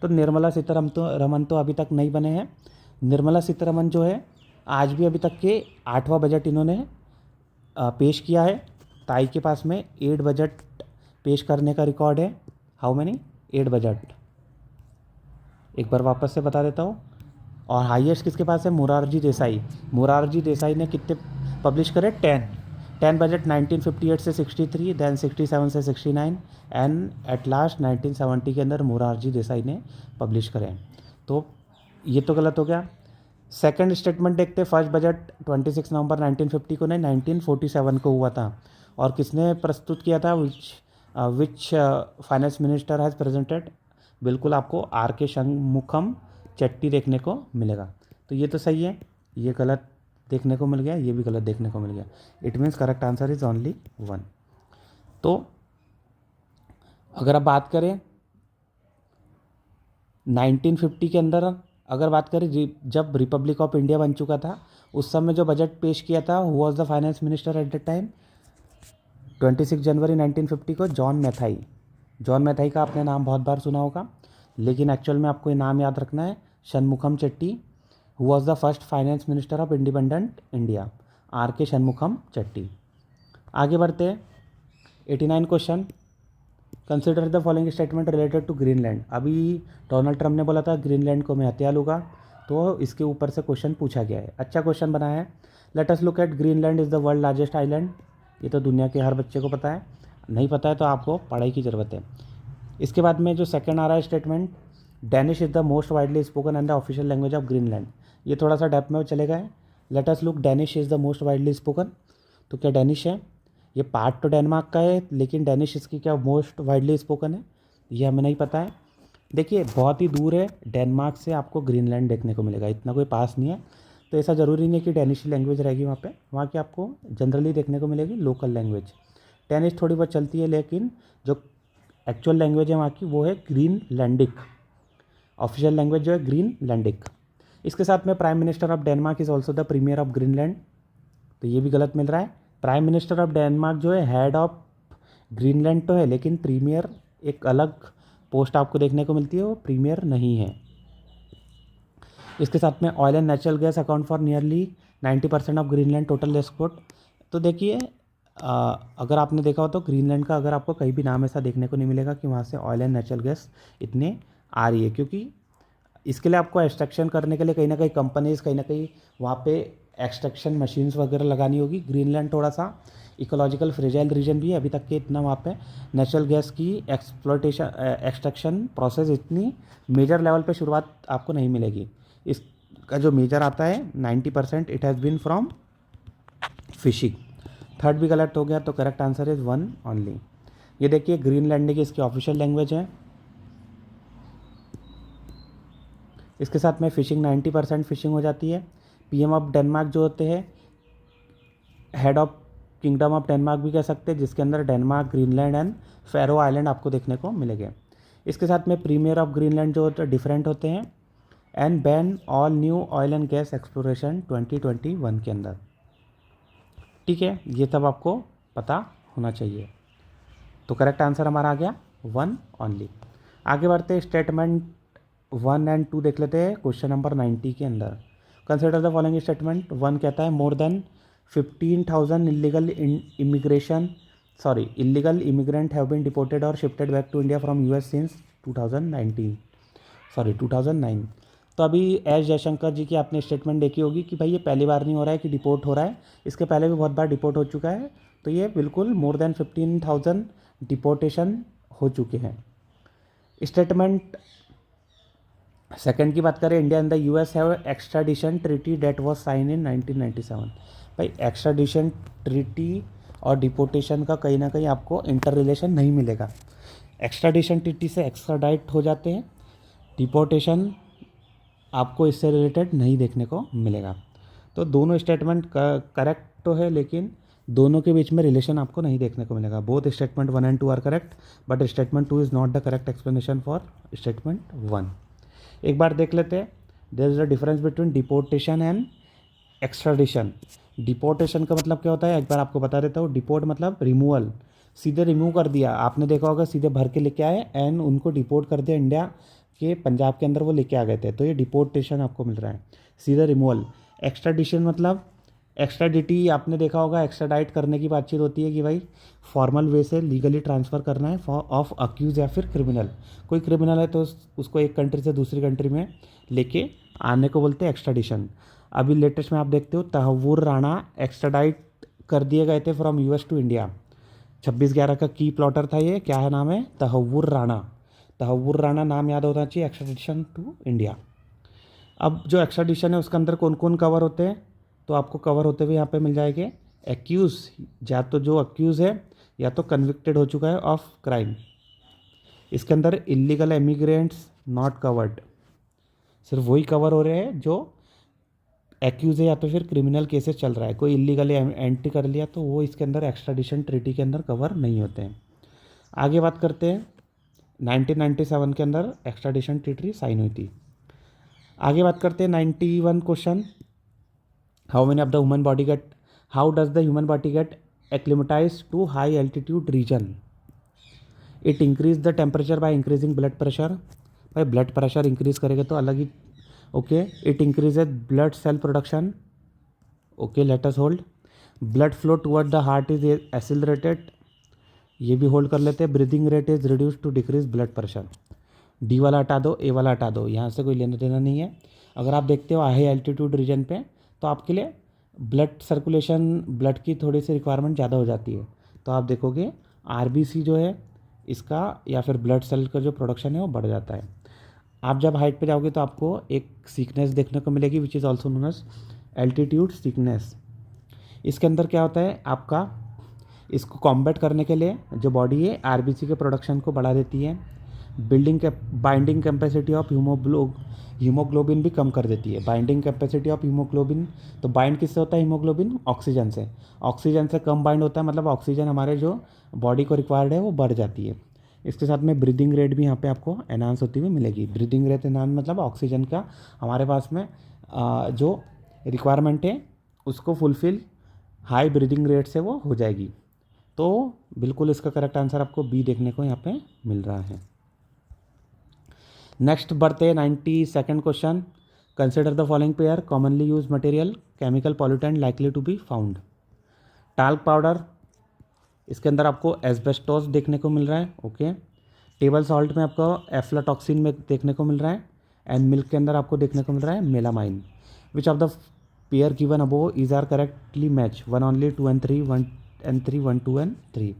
तो निर्मला सीतारमन तो अभी तक नहीं बने हैं. निर्मला सीतारमन जो है आज भी अभी तक के 8वां बजट इन्होंने पेश किया है. ताई के पास में 8 बजट पेश करने का रिकॉर्ड है. How many? 8 बजट. एक बार वापस से बता देता हूँ. और हाईएस्ट किसके पास है? मोरारजी देसाई. मोरारजी देसाई ने कितने पब्लिश करे? 10 बजट 1958 से 63, देन 67 से 69, एंड एट लास्ट 1970 के अंदर मोरारजी देसाई ने पब्लिश करे. तो ये तो गलत हो गया. सेकंड स्टेटमेंट देखते. फर्स्ट बजट 26 नवंबर 1950 को नहीं, 1947 को हुआ था. और किसने प्रस्तुत किया था? विच फाइनेंस मिनिस्टर हैज़ प्रेजेंटेड? बिल्कुल आपको RK शनमुखम चट्टी देखने को मिलेगा. तो ये तो सही है, ये गलत देखने को मिल गया, ये भी गलत देखने को मिल गया. It means correct answer is only 1. तो अगर आप बात करें 1950 के अंदर, अगर बात करें जब रिपब्लिक ऑफ इंडिया बन चुका था, उस समय जो बजट पेश किया था, who was the finance minister eight the time? 26 जनवरी 1950 को जॉन मैथाई. जॉन मैथाई का आपने नाम बहुत बार सुना होगा, लेकिन एक्चुअल में आपको ये नाम याद रखना है. Shanmukham Chetty, who was the first finance minister of independent India, RK Shanmukham Chetty. आगे बढ़ते हैं 89 question. Consider the following statement related to Greenland. अभी डोनाल्ड ट्रंप ने बोला था ग्रीनलैंड को मैं हत्या लूँगा, तो इसके ऊपर से क्वेश्चन पूछा गया है. अच्छा क्वेश्चन बनाया है. Late us look eight Greenland is the world largest island. ये तो दुनिया के हर बच्चे को पता है, नहीं पता है तो आपको पढ़ाई की ज़रूरत है. इसके बाद में जो सेकंड आ रहा है statement, Danish is the most widely spoken and the official language of Greenland. ये थोड़ा सा डेप्थ में चले गए। Late us look, Danish is the most widely spoken. तो क्या डैनिश है? ये पार्ट तो डेनमार्क का है, लेकिन डैनिश इसकी क्या मोस्ट वाइडली स्पोकन है, ये हमें नहीं पता है। देखिए बहुत ही दूर है डेनमार्क से, आपको ग्रीनलैंड देखने को मिलेगा, इतना कोई पास नहीं है। तो ऐसा ज़रूरी नहीं है कि डैनिश लैंग्वेज रहेगी वहाँ पे, वहाँ की आपको जनरली देखने को मिलेगी लोकल लैंग्वेज। डैनिश थोड़ी बहुत चलती है, लेकिन जो एक्चुअल लैंग्वेज है वहाँ की वो है ग्रीनलैंडिक। ऑफिशियल लैंग्वेज जो है ग्रीनलैंडिक। इसके साथ में prime minister of Denmark is also the premier of Greenland, तो ये भी गलत मिल रहा है। प्राइम मिनिस्टर ऑफ डेनमार्क जो है हेड ऑफ ग्रीनलैंड तो है, लेकिन प्रीमियर एक अलग पोस्ट आपको देखने को मिलती है, वो प्रीमियर नहीं है। इसके साथ में oil and natural gas account for nearly 90% of Greenland total export. तो देखिए अगर आपने देखा हो तो ग्रीनलैंड का अगर आपको कहीं भी नाम ऐसा देखने को नहीं मिलेगा कि वहाँ से ऑयल एंड नेचुरल गैस इतने आ रही है, क्योंकि इसके लिए आपको एक्सट्रैक्शन करने के लिए कहीं ना कहीं कंपनीज़ कहीं ना कहीं वहाँ पे एक्सट्रैक्शन मशीन्स वगैरह लगानी होगी। ग्रीनलैंड थोड़ा सा इकोलॉजिकल फ्रेजाइल रीजन भी है, अभी तक के इतना वहाँ पे नेचुरल गैस की एक्सप्लोटेशन एक्सट्रैक्शन प्रोसेस इतनी मेजर लेवल पे शुरुआत आपको नहीं मिलेगी। इसका जो मेजर आता है 90% it has been from fishing. Third भी गलत हो गया, तो करेक्ट आंसर इज़ 1 ओनली। ये देखिए ग्रीनलैंड की इसकी ऑफिशियल लैंग्वेज है। इसके साथ में फिशिंग 90% फिशिंग हो जाती है। पीएम ऑफ डेनमार्क जो होते हैं head of kingdom of Denmark भी कह सकते हैं, जिसके अंदर Denmark, Greenland and Faroe island आपको देखने को मिलेंगे। इसके साथ में प्रीमियर ऑफ ग्रीनलैंड जो होते हैं डिफरेंट होते हैं। And ban all new oil and gas exploration 2021 के अंदर। ठीक है, ये सब आपको पता होना चाहिए। तो करेक्ट आंसर हमारा आ गया 1 ओनली। आगे बढ़ते स्टेटमेंट 1 एंड 2 देख लेते हैं क्वेश्चन नंबर 90 के अंदर। Consider the following statement. 1 कहता है more than 15,000 illegal immigrant have been deported और shifted back to India from US since 2009। तो अभी एस जयशंकर जी की आपने स्टेटमेंट देखी होगी कि भाई ये पहली बार नहीं हो रहा है कि डिपोर्ट हो रहा है, इसके पहले भी बहुत बार डिपोर्ट हो चुका है। तो ये बिल्कुल मोर देन 15,000 डिपोर्टेशन हो चुके हैं। स्टेटमेंट सेकंड की बात करें, India and the US have extradition treaty that was sign in 1997। भाई एक्स्ट्राडिशन ट्रीटी और डिपोर्टेशन का कहीं ना कहीं आपको इंटर रिलेशन नहीं मिलेगा। एक्स्ट्राडिशन ट्रीटी से एक्स्ट्राडाइट हो जाते हैं, डिपोर्टेशन आपको इससे रिलेटेड नहीं देखने को मिलेगा। तो दोनों स्टेटमेंट करेक्ट तो है, लेकिन दोनों के बीच में रिलेशन आपको नहीं देखने को मिलेगा। Both statement 1 and 2 are correct, but statement 2 is not the correct explanation for statement 1। एक बार देख लेते हैं, there is a difference between deportation and extradition. Deportation का मतलब क्या होता है, एक बार आपको बता देता हूँ। डिपोर्ट मतलब रिमूवल, सीधे रिमूव कर दिया, आपने देखा होगा सीधे भर के लेके आए एंड उनको डिपोर्ट कर दिया इंडिया के पंजाब के अंदर वो लेके आ गए थे, तो ये डिपोर्टेशन आपको मिल रहा है, सीधा रिमूवल। एक्स्ट्राडिशन मतलब एक्स्ट्राडिटी, आपने देखा होगा एक्स्ट्राडाइट करने की बातचीत होती है कि भाई फॉर्मल वे से लीगली ट्रांसफ़र करना है ऑफ अक्यूज या फिर क्रिमिनल। कोई क्रिमिनल है तो उसको एक कंट्री से दूसरी कंट्री में लेके आने को बोलते हैं एक्स्ट्राडिशन। अभी लेटेस्ट में आप देखते हो तहव्वुर राणा एक्स्ट्राडाइट कर दिए गए थे फ्रॉम यूएस टू इंडिया। 26/11 का की प्लॉटर था ये, क्या है नाम है, तहव्वुर राणा। तहव्वुर राणा नाम याद होना चाहिए, एक्स्ट्राडिशन टू इंडिया। अब जो एक्स्ट्राडिशन है उसके अंदर कौन कौन कवर होते हैं, तो आपको कवर होते हुए यहाँ पे मिल जाएंगे। एक्यूज़, या तो जो अक्यूज़ है या तो कन्विक्टेड हो चुका है ऑफ क्राइम। इसके अंदर इलीगल इमिग्रेंट्स नॉट कवर्ड, सिर्फ वही कवर हो रहे हैं जो एक्यूज़ है या तो फिर क्रिमिनल केसेस चल रहा है। कोई इलीगली एंट्री कर लिया तो वो इसके अंदर एक्स्ट्राडिशन ट्रीटी के अंदर कवर नहीं होते हैं। आगे बात करते हैं, 1997 के अंदर एक्स्ट्राडिशन ट्रीटी साइन हुई थी। आगे बात करते हैं 91 question. How does the human body get acclimatize to high altitude region. It increase the temperature by increasing blood pressure. भाई ब्लड प्रेशर इंक्रीज करेगा तो अलग ही, okay. It increases blood cell production, okay, let us hold. Blood flow toward the heart is accelerated, ये भी होल्ड कर लेते हैं। Breathing rate is reduce to decrease blood pressure. D वाला हटा दो, ए वाला हटा दो, यहाँ से कोई लेना देना नहीं है। अगर आप देखते हो हाई एल्टीट्यूड रीजन पे तो आपके लिए ब्लड सर्कुलेशन, ब्लड की थोड़ी सी रिक्वायरमेंट ज़्यादा हो जाती है, तो आप देखोगे आरबीसी जो है इसका या फिर ब्लड सेल का जो प्रोडक्शन है वो बढ़ जाता है। आप जब हाइट पे जाओगे तो आपको एक सीकनेस देखने को मिलेगी which is also known as altitude sickness. इसके अंदर क्या होता है आपका, इसको कॉम्बैट करने के लिए जो बॉडी है आरबीसी के प्रोडक्शन को बढ़ा देती है, बाइंडिंग कैपेसिटी ऑफ हीमोग्लोबिन भी कम कर देती है। बाइंडिंग कैपेसिटी ऑफ हीमोग्लोबिन, तो बाइंड किससे होता है हीमोग्लोबिन? ऑक्सीजन से। ऑक्सीजन से कम बाइंड होता है, मतलब ऑक्सीजन हमारे जो बॉडी को रिक्वायर्ड है वो बढ़ जाती है। इसके साथ में ब्रीदिंग रेट भी यहाँ पे आपको एनहांस होती हुई मिलेगी। ब्रीदिंग रेट एनहांस मतलब ऑक्सीजन का हमारे पास में जो रिक्वायरमेंट है उसको फुलफिल हाई ब्रीदिंग रेट से वो हो जाएगी। तो बिल्कुल इसका करेक्ट आंसर आपको बी देखने को यहाँ पे मिल रहा है। नेक्स्ट बढ़ते हैं 92nd question. Consider the following pair commonly use material chemical pollutant likely to be found. Talc powder, इसके अंदर आपको एस्बेस्टोस देखने को मिल रहा है, ओके। टेबल सॉल्ट में आपको एफ्लाटॉक्सिन में देखने को मिल रहा है, एंड मिल्क के अंदर आपको देखने को मिल रहा है melamine. Which of the pair given above is are correctly match, 1 only, 2 and 3, 1 and 3, 1 2 and 3।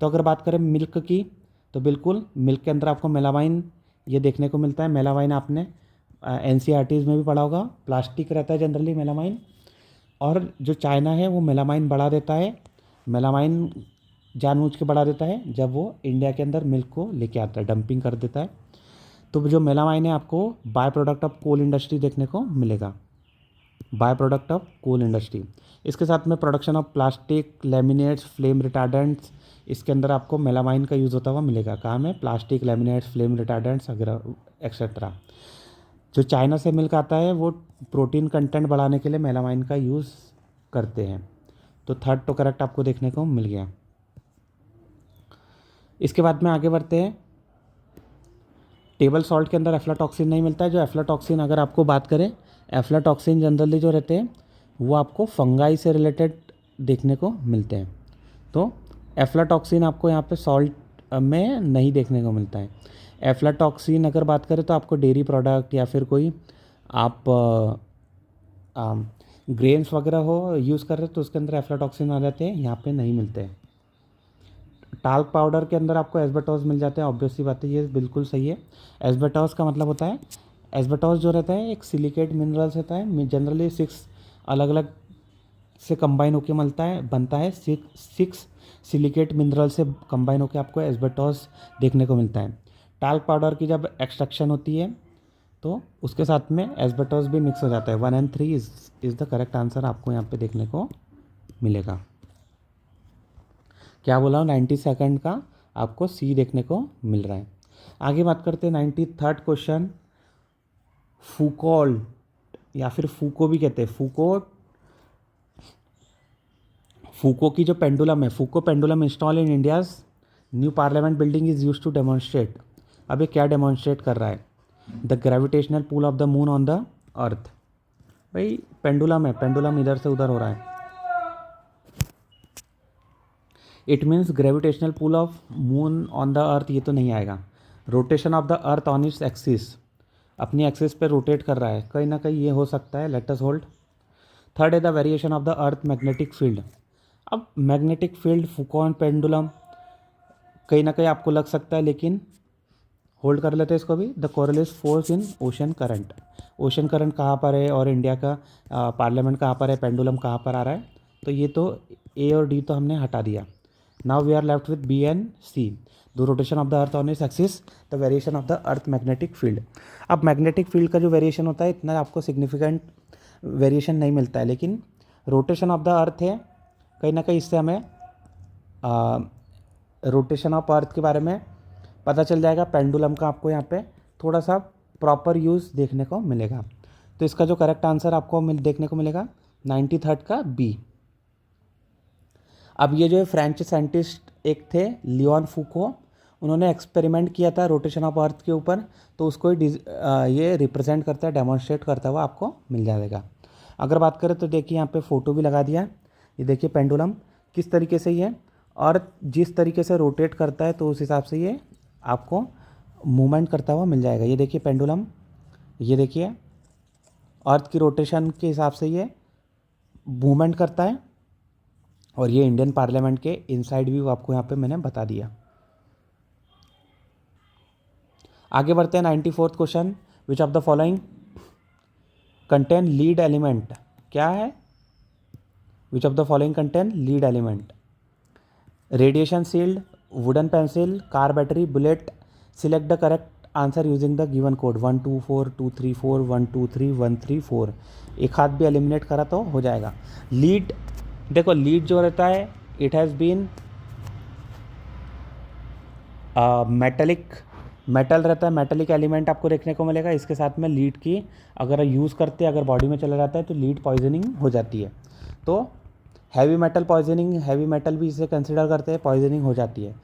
तो अगर बात करें मिल्क की तो बिल्कुल मिल्क के अंदर आपको मेलामाइन ये देखने को मिलता है। मेलामाइन आपने एनसीईआरटीज़ में भी पढ़ा होगा, प्लास्टिक रहता है जनरली मेलामाइन, और जो चाइना है वो मेलामाइन बढ़ा देता है। मेलामाइन जानबूझ के बढ़ा देता है जब वो इंडिया के अंदर मिल्क को लेके आता है, डंपिंग कर देता है। तो जो मेलामाइन है आपको by product of coal industry देखने को मिलेगा, by product of coal industry. इसके साथ में production of plastic, laminates, flame retardants, इसके अंदर आपको मेलामाइन का यूज़ होता हुआ मिलेगा। कहाँ में? प्लास्टिक, लेमिनेट्स, फ्लेम रिटार्डेंट्स वगैरह एक्सेट्रा। जो चाइना से मिल्क आता है वो प्रोटीन कंटेंट बढ़ाने के लिए मेलामाइन का यूज़ करते हैं। तो थर्ड तो करेक्ट आपको देखने को मिल गया। इसके बाद में आगे बढ़ते हैं। टेबल सॉल्ट के अंदर एफ्लाटॉक्सिन नहीं मिलता है। जो एफ्लाटॉक्सिन अगर आपको बात करें, एफ्लाटॉक्सिन जनरली जो रहते हैं वो आपको फंगाई से रिलेटेड देखने को मिलते हैं। तो एफ्लाटॉक्सिन आपको यहाँ पे सॉल्ट में नहीं देखने को मिलता है। एफ्लाटॉक्सिन अगर बात करें तो आपको डेयरी प्रोडक्ट या फिर कोई आप ग्रेन्स वगैरह हो यूज़ कर रहे तो उसके अंदर एफ्लाटॉक्सिन आ जाते हैं, यहाँ पे नहीं मिलते हैं। टाल्क पाउडर के अंदर आपको एस्बेटॉस मिल जाते हैं, ऑब्वियस सी बात है, ये बिल्कुल सही है। एस्बेटॉस का मतलब होता है, एस्बेटॉस जो रहता है एक सिलिकेट मिनरल्स रहता है, जनरली 6 अलग अलग से कंबाइन होकर बनता है 6 सिलिकेट मिनरल से कंबाइन होकर आपको एस्बेटॉस देखने को मिलता है। टाल्क पाउडर की जब एक्सट्रैक्शन होती है तो उसके साथ में एस्बेटॉस भी मिक्स हो जाता है। 1 and 3 is the correct answer आपको यहाँ पे देखने को मिलेगा। क्या बोला हूँ, 92nd का आपको सी देखने को मिल रहा है। आगे बात करते हैं 93rd क्वेश्चन। फूकोल्ट या फिर फूको भी कहते हैं, फूको की जो पेंडुलम है, Foucault pendulum install in India's new parliament building is use to demonstrate. अब ये क्या डेमोन्स्ट्रेट कर रहा है? The gravitational pull of the moon on the earth. भाई पेंडुलम है, पेंडुलम इधर से उधर हो रहा है, it means gravitational pull of moon on the earth, ये तो नहीं आएगा। Rotation of the earth on its axis, अपनी एक्सिस पे रोटेट कर रहा है, कहीं ना कहीं ये हो सकता है, लेट अस होल्ड। थर्ड है the variation of the earth magnetic field. अब मैग्नेटिक फील्ड फुकॉन पेंडुलम कहीं ना कहीं आपको लग सकता है, लेकिन होल्ड कर लेते हैं इसको भी। The Coriolis force in ocean current, ocean current कहाँ पर है और इंडिया का पार्लियामेंट कहाँ पर है, पेंडुलम कहाँ पर आ रहा है, तो ये तो ए और डी तो हमने हटा दिया। Now we are left with B and C. The rotation of the earth on its axis, the variation of the earth magnetic field. अब मैग्नेटिक फील्ड का जो वेरिएशन होता है इतना आपको सिग्निफिकेंट वेरिएशन नहीं मिलता है, लेकिन रोटेशन ऑफ द अर्थ है, कहीं ना कहीं इससे हमें रोटेशन ऑफ अर्थ के बारे में पता चल जाएगा। पेंडुलम का आपको यहाँ पे थोड़ा सा प्रॉपर यूज़ देखने को मिलेगा। तो इसका जो करेक्ट आंसर आपको देखने को मिलेगा 93rd का बी। अब ये जो फ्रेंच साइंटिस्ट एक थे लियोन फूको, उन्होंने एक्सपेरिमेंट किया था रोटेशन ऑफ अर्थ के ऊपर, तो उसको ये रिप्रेजेंट करता है, डेमोन्स्ट्रेट करता हुआ आपको मिल जाएगा। अगर बात करें तो देखिए यहाँ पे फ़ोटो भी लगा दिया है, ये देखिए पेंडुलम किस तरीके से ये अर्थ जिस तरीके से रोटेट करता है तो उस हिसाब से ये आपको मूवमेंट करता हुआ मिल जाएगा। ये देखिए पेंडुलम, ये देखिए अर्थ की रोटेशन के हिसाब से ये मूवमेंट करता है, और ये इंडियन पार्लियामेंट के इनसाइड व्यू आपको यहाँ पे मैंने बता दिया। आगे बढ़ते हैं 94th question, which of the following contain lead element, क्या है, विच of the following contain lead element, radiation shield, wooden pencil, car battery, bullet, select the correct answer using the given code 1 2 4 2 3 4 1 2 3 1 3 4, एक हाथ भी एलिमिनेट करा तो हो जाएगा। लीड, देखो लीड जो रहता है it has been metallic, metal रहता है, मेटेलिक एलिमेंट आपको देखने को मिलेगा। इसके साथ में लीड की अगर यूज़ करते हैं, अगर बॉडी में चला जाता है तो लीड पॉइजनिंग हो जाती है। तो heavy metal poisoning, heavy metal भी इसे कंसिडर करते हैं, पॉइजनिंग हो जाती है।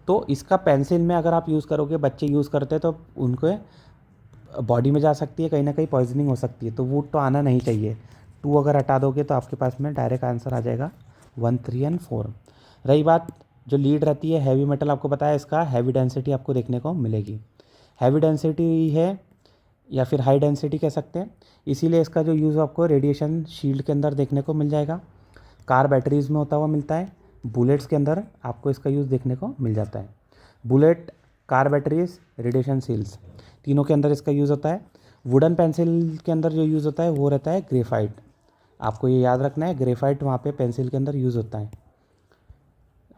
तो इसका पेंसिल में अगर आप यूज़ करोगे, बच्चे यूज़ करते हैं तो उनको बॉडी में जा सकती है, कहीं ना कहीं पॉइजनिंग हो सकती है। तो वो तो आना नहीं चाहिए। 2 अगर हटा दोगे तो आपके पास में डायरेक्ट आंसर आ जाएगा 1 3 एंड 4। रही बात जो लीड रहती है, हैवी मेटल आपको बताया, इसका हैवी डेंसिटी आपको देखने को मिलेगी। हैवी डेंसिटी है या फिर हाई डेंसिटी कह सकते हैं, इसीलिए इसका जो यूज़ आपको रेडिएशन शील्ड के अंदर देखने को मिल जाएगा, कार बैटरीज़ में होता हुआ मिलता है, बुलेट्स के अंदर आपको इसका यूज़ देखने को मिल जाता है। Bullet, car batteries, radiation shields, तीनों के अंदर इसका यूज़ होता है। वुडन पेंसिल के अंदर जो यूज़ होता है वो रहता है ग्रेफाइट, आपको ये याद रखना है, ग्रेफाइट वहाँ पे पेंसिल के अंदर यूज़ होता है,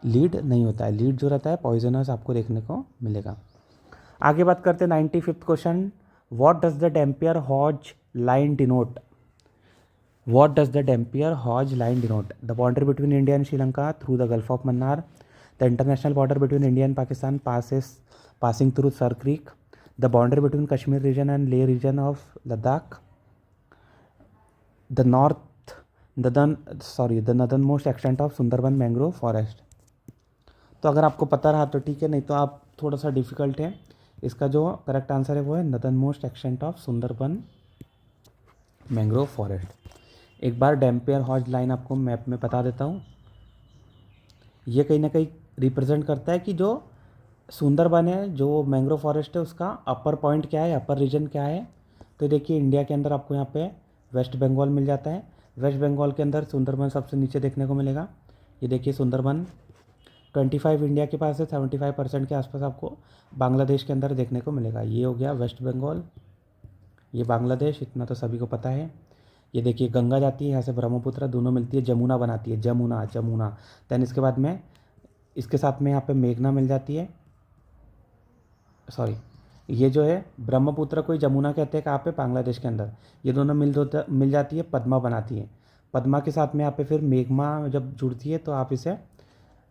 लीड नहीं होता है। लीड जो रहता है पॉइजनस आपको देखने को मिलेगा। आगे बात करते हैं 95th question, what does the Dampier Hodges line denote, what does the Dampier Hodges line denote, the boundary between India and Sri Lanka through the gulf of Mannar, the international border between India and Pakistan passing through Sir Creek, the boundary between Kashmir region and Leh region of Ladakh, the northern most extent of Sundarban mangrove forest. तो अगर आपको पता रहा तो ठीक है, नहीं तो आप थोड़ा सा डिफिकल्ट है। इसका जो करेक्ट आंसर है वो है northern most extent of Sundarban mangrove forest. एक बार डैम्पियर हॉज लाइन आपको मैप में बता देता हूँ। ये कहीं ना कहीं रिप्रेजेंट करता है कि जो सुंदरबन है, जो मैंग्रोव फॉरेस्ट है, उसका अपर पॉइंट क्या है, अपर रीजन क्या है। तो देखिए इंडिया के अंदर आपको यहाँ पे वेस्ट बंगाल मिल जाता है, वेस्ट बंगाल के अंदर सुंदरबन सबसे नीचे देखने को मिलेगा। ये देखिए सुंदरबन 25 इंडिया के पास है, 75% के आसपास आपको बांग्लादेश के अंदर देखने को मिलेगा। ये हो गया वेस्ट बंगाल, ये बांग्लादेश, इतना तो सभी को पता है। ये देखिए गंगा जाती है यहाँ से, ब्रह्मपुत्र दोनों मिलती है, जमुना बनाती है, जमुना। दैन इसके बाद में इसके साथ में यहाँ पे मेघना मिल जाती है, सॉरी ये जो है ब्रह्मपुत्र को ही जमुना कहते हैं, कहाँ पे, बांग्लादेश के अंदर। ये दोनों मिल जाती है, पद्मा बनाती है। पद्मा के साथ में यहाँ पे फिर मेघना जब जुड़ती है तो आप इसे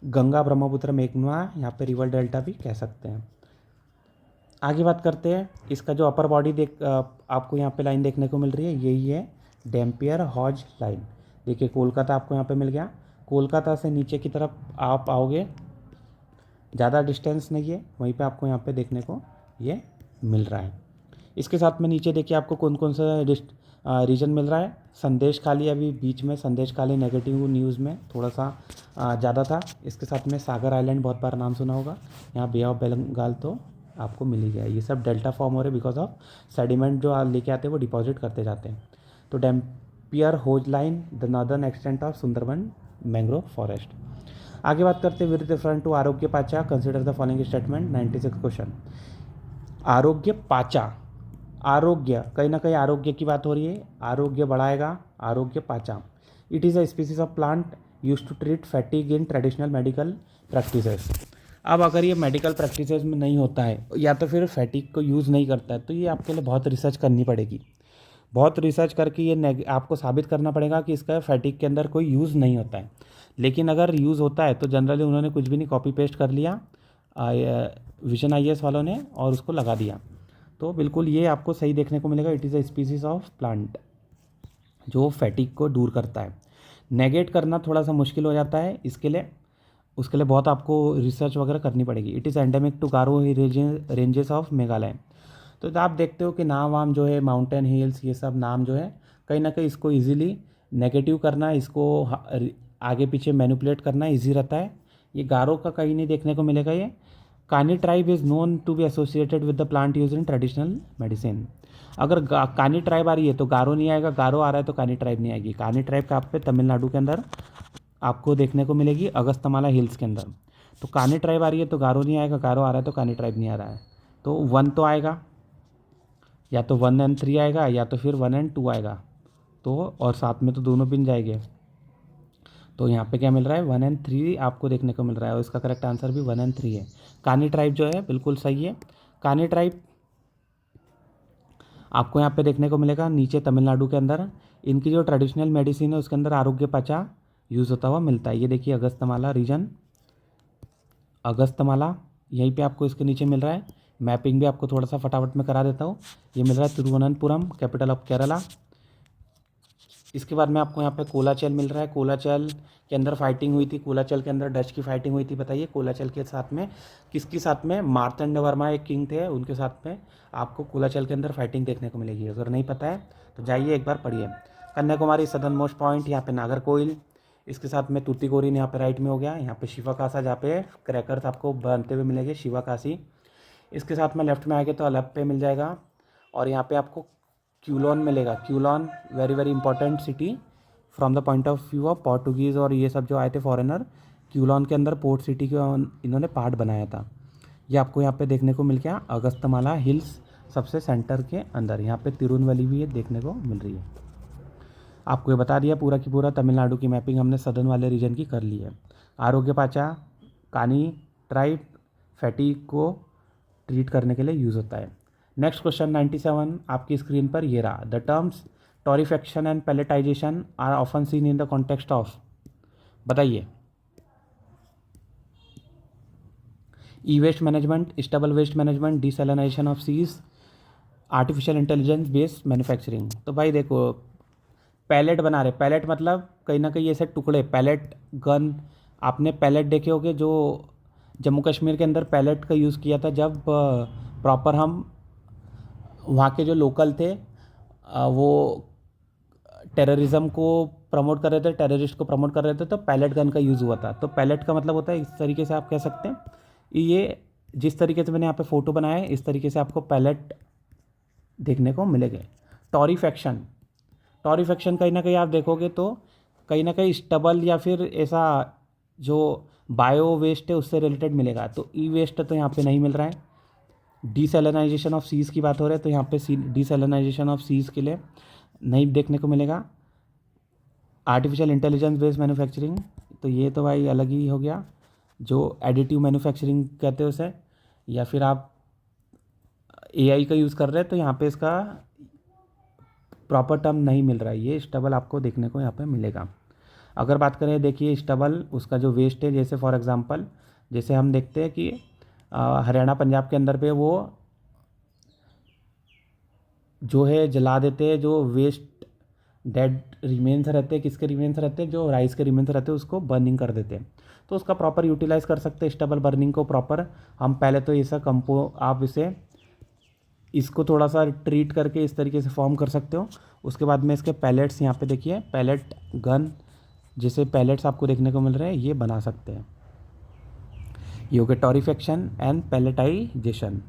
गंगा ब्रह्मपुत्र मेघना यहाँ पे रिवर डेल्टा भी कह सकते हैं। आगे बात करते हैं, इसका जो अपर बॉडी आपको यहाँ पे लाइन देखने को मिल रही है, यही है डैम्पियर हॉज लाइन। देखिए कोलकाता आपको यहाँ पे मिल गया, कोलकाता से नीचे की तरफ आप आओगे, ज़्यादा डिस्टेंस नहीं है, वहीं पे आपको यहाँ पे देखने को ये मिल रहा है। इसके साथ में नीचे देखिए आपको कौन कौन सा रीजन मिल रहा है। संदेश खाली, अभी बीच में संदेश खाली नेगेटिव न्यूज़ में थोड़ा सा ज़्यादा था। इसके साथ में सागर आइलैंड, बहुत बार नाम सुना होगा, यहाँ बे ऑफ बंगाल तो आपको मिल ही गया। ये सब डेल्टा फॉर्म हो रहे बिकॉज ऑफ सेडिमेंट जो लेके आते हैं वो डिपॉजिट करते जाते हैं। तो Dampier Hodge line the northern extent of Sundarban mangrove forest. आगे बात करते हैं with reference to Arogyapacha consider the following statement. 96 question, Arogyapacha, आरोग्य कहीं ना कहीं आरोग्य की बात हो रही है, आरोग्य बढ़ाएगा, Arogyapacha. It is a species of plant use to treat fatigue in traditional medical practices. अब अगर ये मेडिकल प्रैक्टिसेस में नहीं होता है या तो फिर फैटिग को यूज़ नहीं करता है, तो ये आपके लिए बहुत रिसर्च करनी पड़ेगी, बहुत रिसर्च करके ये आपको साबित करना पड़ेगा कि इसका फैटिग के अंदर कोई यूज़ नहीं होता है। लेकिन अगर यूज़ होता है तो जनरली उन्होंने कुछ भी नहीं, कॉपी पेस्ट कर लिया विजन IAS वालों ने और उसको लगा दिया। तो बिल्कुल ये आपको सही देखने को मिलेगा। It is a species of plant जो फैटिग को दूर करता है। नेगेट करना थोड़ा सा मुश्किल हो जाता है, उसके लिए बहुत आपको रिसर्च वगैरह करनी पड़ेगी। It is endemic to Garo ranges of Meghalaya. तो आप देखते हो कि नाम वाम जो है, माउंटेन हिल्स, ये सब नाम जो है कहीं ना कहीं इसको ईजिली नेगेटिव करना, इसको आगे पीछे मैनिपुलेट करना ईजी रहता है। ये गारो का कहीं नहीं देखने को मिलेगा। ये Kani tribe is known to be associated with the plant use in traditional medicine. अगर कानी ट्राइब आ रही है तो गारो नहीं आएगा, गारो आ रहा है तो कानी ट्राइब नहीं आएगी। कानी ट्राइब का आप पे तमिलनाडु के अंदर आपको देखने को मिलेगी, अगस्तमाला हिल्स के अंदर। तो कानी ट्राइब आ रही है तो गारो नहीं आएगा, गारो आ रहा है तो कानी ट्राइब नहीं आ रहा है। तो 1 तो आएगा, या तो 1 and 3 आएगा, या तो फिर 1 and 2 आएगा। तो और साथ में तो दोनों पिन जाएंगे, तो यहाँ पे क्या मिल रहा है 1 and 3 आपको देखने को मिल रहा है, और इसका करेक्ट आंसर भी 1 and 3 है। कानी ट्राइब जो है बिल्कुल सही है। कानी ट्राइब आपको यहाँ पे देखने को मिलेगा नीचे तमिलनाडु के अंदर। इनकी जो ट्रेडिशनल मेडिसिन है उसके अंदर आरोग्य पाचा यूज़ होता हुआ मिलता है। ये देखिए अगस्तमाला रीजन, अगस्तमाला यहीं पे आपको इसके नीचे मिल रहा है। मैपिंग भी आपको थोड़ा सा फटाफट में करा देता हूँ। ये मिल रहा है तिरुवनंतपुरम, कैपिटल ऑफ केरला। इसके बाद में आपको यहाँ पे कोलाचल मिल रहा है। कोलाचल के अंदर फाइटिंग हुई थी, कोलाचल के अंदर डच की फाइटिंग हुई थी। बताइए कोलाचल के साथ में किसके साथ में? मार्तंड वर्मा एक किंग थे, उनके साथ में आपको कोलाचल के अंदर फाइटिंग देखने को मिलेगी। अगर नहीं पता है तो जाइए एक बार पढ़िए। कन्याकुमारी सदर्न मोस्ट पॉइंट, यहाँ पे नागरकोइल, इसके साथ में तूतीकोरिन यहाँ पे राइट में हो गया। यहाँ पे शिवाकासा जहाँ पे क्रैकर्स आपको बनते हुए मिलेंगे, शिवाकाशी। इसके साथ में लेफ्ट में आएंगे तो अलेप्पे मिल जाएगा, और यहाँ पे आपको क्यूलोन मिलेगा। Quilon very very important city from the point of view of Portuguese और ये सब जो आए थे फॉरेनर। क्यूलोन के अंदर पोर्ट सिटी को इन्होंने पार्ट बनाया था। ये आपको यहाँ पे देखने को मिल गया। अगस्तमाला हिल्स सबसे सेंटर के अंदर, यहाँ पे तिरुनवली भी ये देखने को मिल रही है। आपको ये बता दिया पूरा की पूरा तमिलनाडु की मैपिंग हमने सदर्न वाले रीजन की कर ली है। आरोग्य पाचा कानी ट्राइब फैटीग को ट्रीट करने के लिए यूज़ होता है। नेक्स्ट क्वेश्चन 97 आपकी स्क्रीन पर ये रहा। The terms torrefaction and palletization are often seen in the context of, बताइए। E waste management, stable waste management, desalinization of seas, artificial intelligence based manufacturing. तो भाई देखो पैलेट बना रहे, पैलेट मतलब कहीं ना कहीं ऐसे टुकड़े, पैलेट गन। आपने पैलेट देखे होंगे जो जम्मू कश्मीर के अंदर पैलेट का यूज़ किया था जब प्रॉपर हम वहाँ के जो लोकल थे वो टेररिज्म को प्रमोट कर रहे थे, टेररिस्ट को प्रमोट कर रहे थे, तो पैलेट गन का यूज़ हुआ था। तो पैलेट का मतलब होता है, इस तरीके से आप कह सकते हैं। ये जिस तरीके से मैंने यहाँ पे फ़ोटो बनाया है इस तरीके से आपको पैलेट देखने को मिलेंगे। टॉरिफेक्शन, टॉरिफेक्शन कहीं ना कहीं आप देखोगे तो कहीं ना कहीं स्टबल या फिर ऐसा जो बायो वेस्ट है उससे रिलेटेड मिलेगा। तो ई वेस्ट तो यहाँ पे नहीं मिल रहा है। डिसैलिनाइजेशन ऑफ सीज़ की बात हो रही है तो यहाँ पे डिसैलिनाइजेशन ऑफ सीज़ के लिए नहीं देखने को मिलेगा। आर्टिफिशियल इंटेलिजेंस बेस्ड मैन्युफैक्चरिंग, तो ये तो भाई अलग ही हो गया, जो एडिटिव मैन्युफैक्चरिंग कहते हैं उसे, या फिर आप एआई का यूज़ कर रहे हैं तो यहाँ पे इसका प्रॉपर टर्म नहीं मिल रहा है। ये स्टबल आपको देखने को यहाँ पे मिलेगा। अगर बात करें देखिए स्टबल उसका जो वेस्ट है, जैसे फॉर एग्जांपल जैसे हम देखते हैं कि हरियाणा पंजाब के अंदर पे वो जो है जला देते हैं, जो वेस्ट डेड रिमेन्स रहते हैं, किसके रिमेन्स रहते हैं, जो राइस के रिमेन्स रहते हैं उसको बर्निंग कर देते हैं। तो उसका प्रॉपर यूटिलाइज़ कर सकते हैं स्टबल बर्निंग को प्रॉपर। हम पहले तो ऐसा आप इसे इसको थोड़ा सा ट्रीट करके इस तरीके से फॉर्म कर सकते हो। उसके बाद में इसके पैलेट्स यहाँ पे देखिए, पैलेट गन जैसे पैलेट्स आपको देखने को मिल रहे हैं ये बना सकते हैं। ये हो गया टॉरिफेक्शन एंड पैलेटाइजेशन।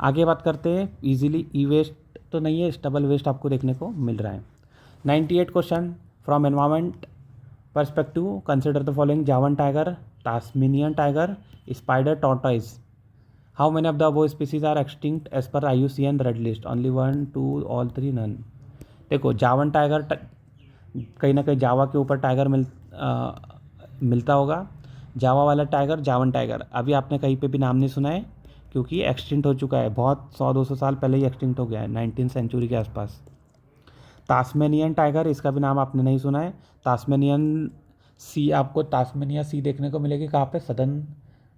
आगे बात करते हैं इजीली, ई वेस्ट तो नहीं है, स्टबल वेस्ट आपको देखने को मिल रहा है। 98 question from environment perspective, consider the following: Javan tiger, Tasmanian tiger, spider, tortoise. How many of the above species are extinct as per IUCN red list? Only 1, 2, all 3, none. देखो जावन टाइगर कहीं ना कहीं जावा के ऊपर टाइगर मिलता होगा। जावा वाला टाइगर जावन टाइगर अभी आपने कहीं पे भी नाम नहीं सुना है क्योंकि एक्सटिंक्ट हो चुका है, बहुत 100-200 साल पहले ही एक्सटिंक्ट हो गया है, 19th सेंचुरी के आसपास। तास्मेनियन टाइगर इसका भी नाम आपने नहीं सुना है। तास्मेनियन सी, आपको तास्मेनिया सी देखने को मिलेगी कहाँ पे? सदर्न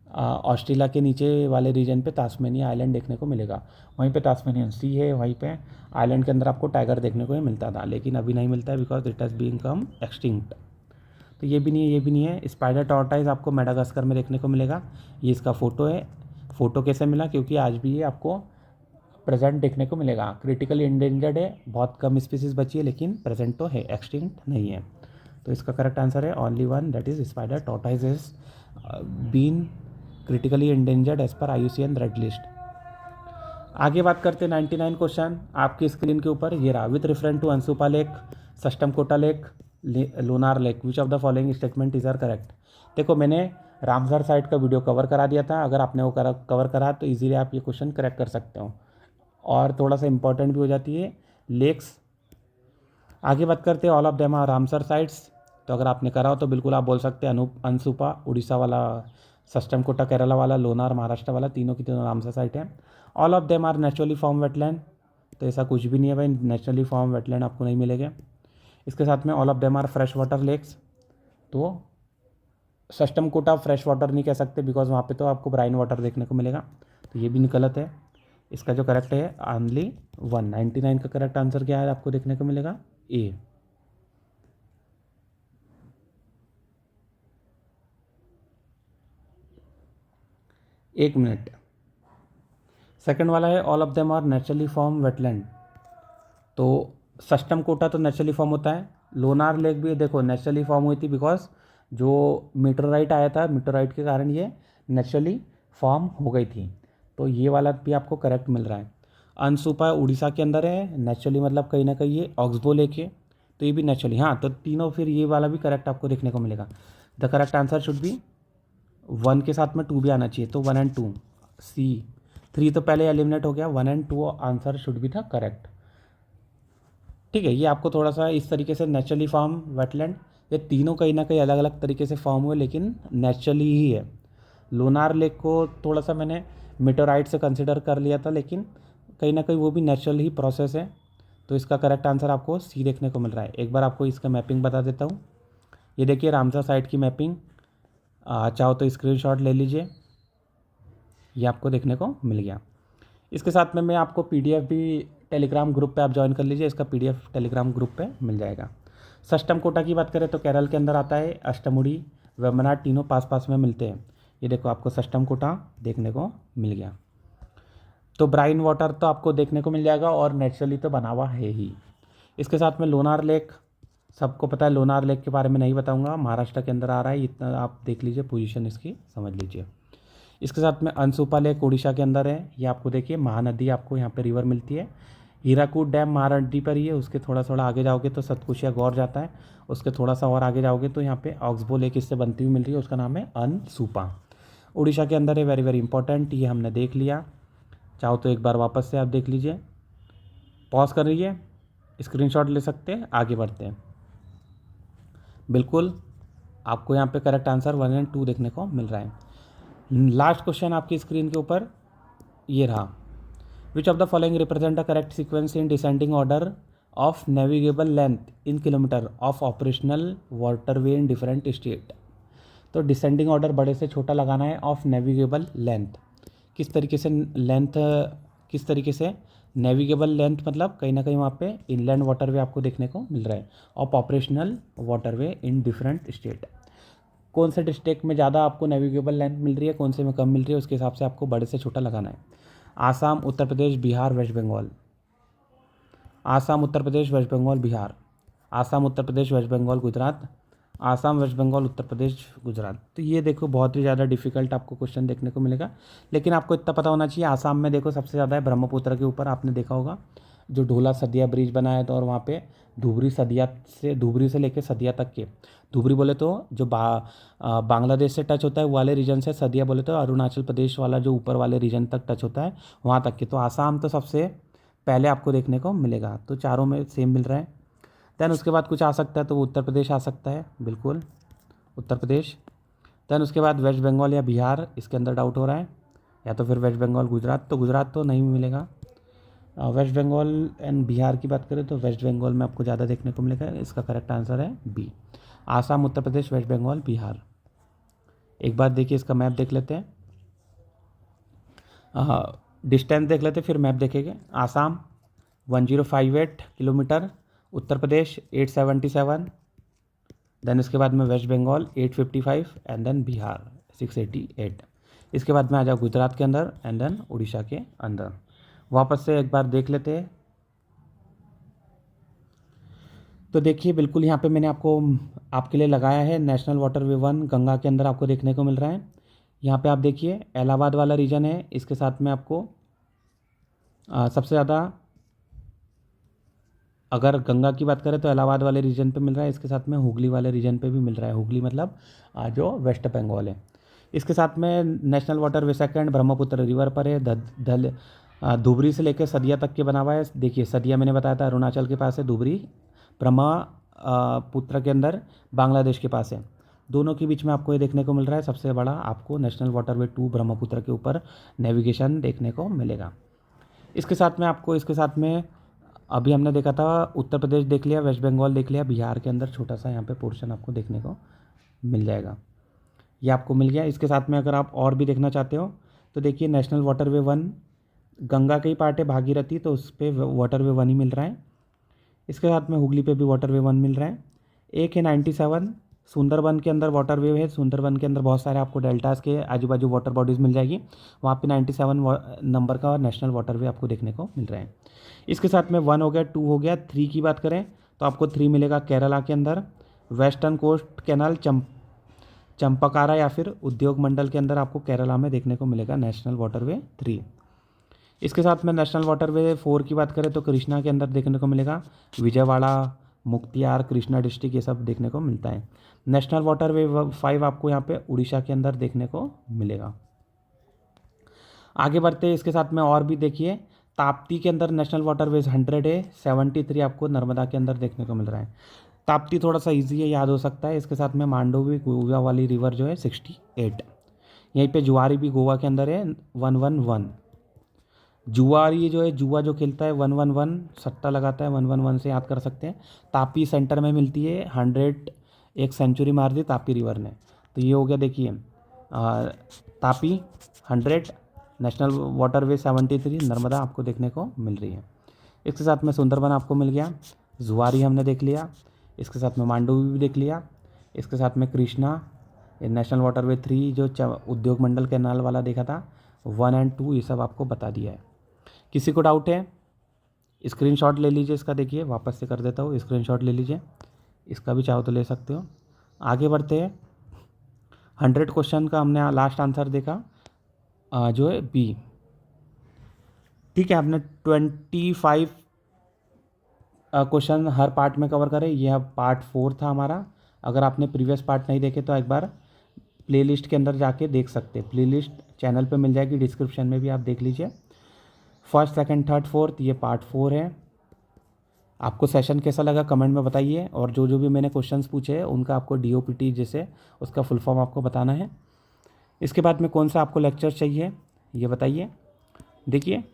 ऑस्ट्रेलिया के नीचे वाले रीजन पे तास्मेनिया आइलैंड देखने को मिलेगा, वहीं पे तास्मेनियन सी है, वहीं पे आइलैंड के अंदर आपको टाइगर देखने को ही मिलता था, लेकिन अभी नहीं मिलता है because it has become extinct. तो ये भी नहीं है, ये भी नहीं है। स्पाइडर टॉर्टाइज आपको मेडागास्कर में देखने को मिलेगा। ये इसका फ़ोटो है। फ़ोटो कैसे मिला? क्योंकि आज भी ये आपको प्रेजेंट देखने को मिलेगा। क्रिटिकली इंडेंजर्ड है, बहुत कम स्पीसीज बची है, लेकिन प्रेजेंट तो है, एक्सटिंक्ट नहीं है। तो इसका करेक्ट आंसर है only one, that is spider tortoise is been critically endangered as per IUCN red list. आगे बात करते हैं 99 क्वेश्चन आपकी स्क्रीन के ऊपर ये रहा। With reference to Ansupa lake, Sasthamkotta lake, Lonar lake, which of the following statement is are correct? देखो मैंने रामसर साइट का वीडियो कवर करा दिया था, अगर आपने वो कवर करा तो इजीली आप ये क्वेश्चन करेक्ट कर सकते हो और थोड़ा सा इंपॉर्टेंट भी हो जाती है लेक्स। आगे बात करते हैं all of them are Ramsar sites. तो अगर आपने करा हो तो बिल्कुल आप बोल सकते हैं अनसुपा उड़ीसा वाला, सस्टमकोटा केरला वाला, लोनार महाराष्ट्र वाला, तीनों की तीनों रामसर साइट है। All of them are naturally form wetland, तो ऐसा कुछ भी नहीं है भाई, नेचुरली फॉर्म वेटलैंड आपको नहीं मिलेगा। इसके साथ में all of them are fresh water lakes, तो सस्टम कोटा फ्रेश वाटर नहीं कह सकते बिकॉज वहाँ पे तो आपको ब्राइन वाटर देखने को मिलेगा, तो ये भी गलत है। इसका जो करेक्ट है ओनली 199 का करेक्ट आंसर क्या है आपको देखने को मिलेगा ए। एक मिनट, सेकंड वाला है all of them are naturally form wetland, तो सस्टम कोटा तो नेचुरली फॉर्म होता है, लोनार लेक भी देखो नेचुरली फॉर्म हुई थी बिकॉज जो मीटरराइट आया था, मीटरराइट के कारण ये नेचुरली फॉर्म हो गई थी, तो ये वाला भी आपको करेक्ट मिल रहा है। अनसुपा उड़ीसा के अंदर है, नेचुरली मतलब कहीं ना कहीं ये ऑक्सबो लेक है, तो ये भी नेचुरली, हाँ तो तीनों फिर ये वाला भी करेक्ट आपको देखने को मिलेगा। The correct answer should B 1 के साथ में 2 भी आना चाहिए, तो 1 एंड 2 सी, 3 तो पहले एलिमिनेट हो गया, 1 एंड 2 आंसर शुड बी था करेक्ट। ठीक है, ये आपको थोड़ा सा इस तरीके से नेचुरली फॉर्म वेटलैंड, ये तीनों कहीं ना कहीं अलग अलग तरीके से फॉर्म हुए लेकिन नेचुरली ही है। लोनार लेक को थोड़ा सा मैंने मेटेराइट से कंसिडर कर लिया था लेकिन कहीं ना कहीं वो भी नेचुरल ही प्रोसेस है, तो इसका करेक्ट आंसर आपको सी देखने को मिल रहा है। एक बार आपको इसका मैपिंग बता देता हूँ, ये देखिए रामसर साइट की मैपिंग, चाहो तो स्क्रीनशॉट ले लीजिए, ये आपको देखने को मिल गया। इसके साथ में मैं आपको पीडीएफ भी टेलीग्राम ग्रुप पे आप ज्वाइन कर लीजिए, इसका पीडीएफ टेलीग्राम ग्रुप पे मिल जाएगा। सष्टम कोटा की बात करें तो केरल के अंदर आता है, अष्टमुड़ी वेम्बनाड तीनों पास पास में मिलते हैं, ये देखो आपको सष्टम कोटा देखने को मिल गया। तो ब्राइन वाटर तो आपको देखने को मिल जाएगा और नेचुरली तो बना हुआ है ही। इसके साथ में लोनार लेक, सबको पता है, लोनार लेक के बारे में नहीं बताऊंगा, महाराष्ट्र के अंदर आ रहा है, इतना आप देख लीजिए, पोजीशन इसकी समझ लीजिए। इसके साथ में अनसुपा लेक उड़ीसा के अंदर है, ये आपको देखिए महानदी आपको यहाँ पे रिवर मिलती है। हीराकूद डैम महानदी पर ही है, उसके थोड़ा थोड़ा आगे जाओगे तो सतकुशिया गौर जाता है, उसके थोड़ा सा और आगे जाओगे तो यहाँ पे ऑक्सबो लेक इससे बनती हुई मिल रही है, उसका नाम है अनसुपा, उड़ीसा के अंदर है। वेरी वेरी इंपॉर्टेंट, ये हमने देख लिया, चाहो तो एक बार वापस से आप देख लीजिए, पॉज कर लीजिए, स्क्रीनशॉट ले सकते हैं, आगे बढ़ते हैं। बिल्कुल आपको यहाँ पे करेक्ट आंसर 1 एंड 2 देखने को मिल रहा है। लास्ट क्वेश्चन आपकी स्क्रीन के ऊपर ये रहा, विच of the following represent the correct sequence in descending order of navigable length in kilometre of operational waterway in different state. तो डिसेंडिंग ऑर्डर बड़े से छोटा लगाना है ऑफ नेविगेबल लेंथ, किस तरीके से लेंथ, किस तरीके से नेविगेबल लेंथ मतलब कहीं ना कहीं वहाँ पे इनलैंड वाटरवे आपको देखने को मिल रहा है, of operational waterway in different state, कौन से डिस्ट्रिक्ट में ज़्यादा आपको नेविगेबल लेंथ मिल रही है, कौन से में कम मिल रही है, उसके हिसाब से आपको बड़े से छोटा लगाना है। Assam, Uttar Pradesh, Bihar, waste Bengal, Assam, Uttar Pradesh, waste Bengal, Bihar, Assam, Uttar Pradesh, waste Bengal, Gujarat, Assam, waste Bengal, Uttar Pradesh, Gujarat. तो ये देखो बहुत ही ज़्यादा डिफिकल्ट आपको क्वेश्चन देखने को मिलेगा, लेकिन आपको इतना पता होना चाहिए, आसाम में देखो सबसे ज़्यादा है ब्रह्मपुत्र के ऊपर, आपने देखा होगा जो ढोला सदिया ब्रिज बनाया था, और वहाँ पे धुबरी से लेके सदिया तक के, धुबरी बोले तो जो बांग्लादेश से टच होता है वो वाले रीजन से, सदिया बोले तो अरुणाचल प्रदेश वाला जो ऊपर वाले रीजन तक टच होता है वहाँ तक के, तो आसाम तो सबसे पहले आपको देखने को मिलेगा, तो चारों में सेम मिल रहा है। दैन उसके बाद कुछ आ सकता है तो वो उत्तर प्रदेश आ सकता है, बिल्कुल उत्तर प्रदेश। दैन उसके बाद वेस्ट बंगाल या बिहार, इसके अंदर डाउट हो रहा है, या तो फिर वेस्ट बंगाल गुजरात, तो गुजरात तो नहीं मिलेगा। वेस्ट बंगाल एंड बिहार की बात करें तो वेस्ट बंगाल में आपको ज़्यादा देखने को मिलेगा, इसका करेक्ट आंसर है बी, आसाम, उत्तर प्रदेश, वेस्ट बंगाल, बिहार। एक बार देखिए इसका मैप देख लेते हैं, डिस्टेंस देख लेते हैं फिर मैप देखेंगे। आसाम 1058 किलोमीटर, उत्तर प्रदेश 877, देन इसके बाद में west Bengal 855 and then Bihar 688। इसके बाद में आ जाओ गुजरात के अंदर एंड देन उड़ीसा के अंदर। वापस से एक बार देख लेते हैं, तो देखिए बिल्कुल यहाँ पे मैंने आपके लिए लगाया है नेशनल वाटरवे 1 गंगा के अंदर आपको देखने को मिल रहा है। यहाँ पे आप देखिए इलाहाबाद वाला रीजन है, इसके साथ में आपको सबसे ज़्यादा अगर गंगा की बात करें तो इलाहाबाद वाले रीजन पे मिल रहा है, इसके साथ में हुगली वाले रीजन पे भी मिल रहा है, हुगली मतलब जो वेस्ट बंगाल है। इसके साथ में national waterway second Brahmaputra river पर है। धुबरी से लेकर सदिया तक के बना हुआ है। देखिए सदिया मैंने बताया था अरुणाचल के पास है, धुबरी ब्रह्मपुत्र के अंदर बांग्लादेश के पास है। दोनों के बीच में आपको ये देखने को मिल रहा है। सबसे बड़ा आपको नेशनल वाटरवे 2 ब्रह्मपुत्र के ऊपर नेविगेशन देखने को मिलेगा। इसके साथ में अभी हमने देखा था उत्तर प्रदेश देख लिया, वेस्ट बंगाल देख लिया, बिहार के अंदर छोटा सा यहाँ पे पोर्शन आपको देखने को मिल जाएगा। ये आपको मिल गया। इसके साथ में अगर आप और भी देखना चाहते हो तो देखिए नेशनल वाटरवे 1 गंगा का ही पार्ट है, भागीरथी, तो उस पर वाटरवे 1 ही मिल रहा है। इसके साथ में हुगली पे भी वाटरवे 1 मिल रहा है। एक है 97 सुंदरबन के अंदर वाटरवे है। सुंदरबन के अंदर बहुत सारे आपको डेल्टास के आजू बाजू वाटर बॉडीज़ मिल जाएगी, वहाँ पे 97 नंबर का नेशनल वाटरवे आपको देखने को मिल रहा है। इसके साथ में 1 हो गया, 2 हो गया, 3 की बात करें तो आपको 3 मिलेगा केरला के अंदर, वेस्टर्न कोस्ट कैनाल चंपकारा या फिर उद्योग मंडल के अंदर आपको केरला में देखने को मिलेगा नेशनल वाटरवे 3। इसके साथ में नेशनल वाटरवे 4 की बात करें तो कृष्णा के अंदर देखने को मिलेगा, विजयवाड़ा, मुक्तियार, कृष्णा डिस्ट्रिक्ट ये सब देखने को मिलता है। नेशनल वाटरवे 5 आपको यहाँ पे उड़ीसा के अंदर देखने को मिलेगा। आगे बढ़ते हैं। इसके साथ में और भी देखिए ताप्ती के अंदर नेशनल वाटरवेज 100 है, 73 आपको नर्मदा के अंदर देखने को मिल रहा है। ताप्ती थोड़ा सा इजी है, याद हो सकता है। इसके साथ में मांडोवी गोवा वाली रिवर जो है 68। यहीं पे जुआरी भी गोवा के अंदर है 111। जुआरी जो है जुआ जो खेलता है 111 सट्टा लगाता है 111 से याद कर सकते हैं। तापी सेंटर में मिलती है 100, एक सेंचुरी मार दी तापी रिवर ने। तो ये हो गया देखिए तापी 100, नेशनल वाटरवे 73, नर्मदा आपको देखने को मिल रही है। इसके साथ में सुंदरबन आपको मिल गया, जुआरी हमने देख लिया, इसके साथ में मांडवी भी देख लिया, इसके साथ में कृष्णा, नेशनल वाटरवे 3 जो उद्योग मंडल कैनाल वाला देखा था 1 और 2 ये सब आपको बता दिया है। किसी को डाउट है स्क्रीनशॉट ले लीजिए इसका, देखिए वापस से कर देता हूँ, स्क्रीनशॉट ले लीजिए, इसका भी चाहो तो ले सकते हो। आगे बढ़ते हैं। 100 क्वेश्चन का हमने लास्ट आंसर देखा जो है बी। ठीक है, आपने 25 क्वेश्चन हर पार्ट में कवर करे। यह पार्ट 4 था हमारा। अगर आपने प्रीवियस पार्ट नहीं देखे तो एक बार प्लेलिस्ट के अंदर जाके देख सकते हैं। प्लेलिस्ट चैनल पे मिल जाएगी, डिस्क्रिप्शन में भी आप देख लीजिए। फर्स्ट, सेकंड, थर्ड, फोर्थ ये पार्ट 4 है। आपको सेशन कैसा लगा कमेंट में बताइए, और जो जो भी मैंने क्वेश्चंस पूछे हैं उनका आपको DOPT जैसे उसका फुल फॉर्म आपको बताना है। इसके बाद में कौन सा आपको लेक्चर चाहिए ये बताइए। देखिए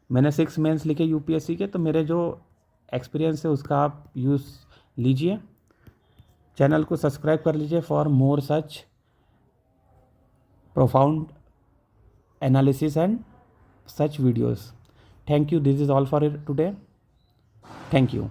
मैंने 6 मेंस लिखे UPSC के, तो मेरे जो एक्सपीरियंस है उसका आप यूज़ लीजिए। चैनल को सब्सक्राइब कर लीजिए for more such profound analysis and such videos. Thank you. This is all for today. Thank you.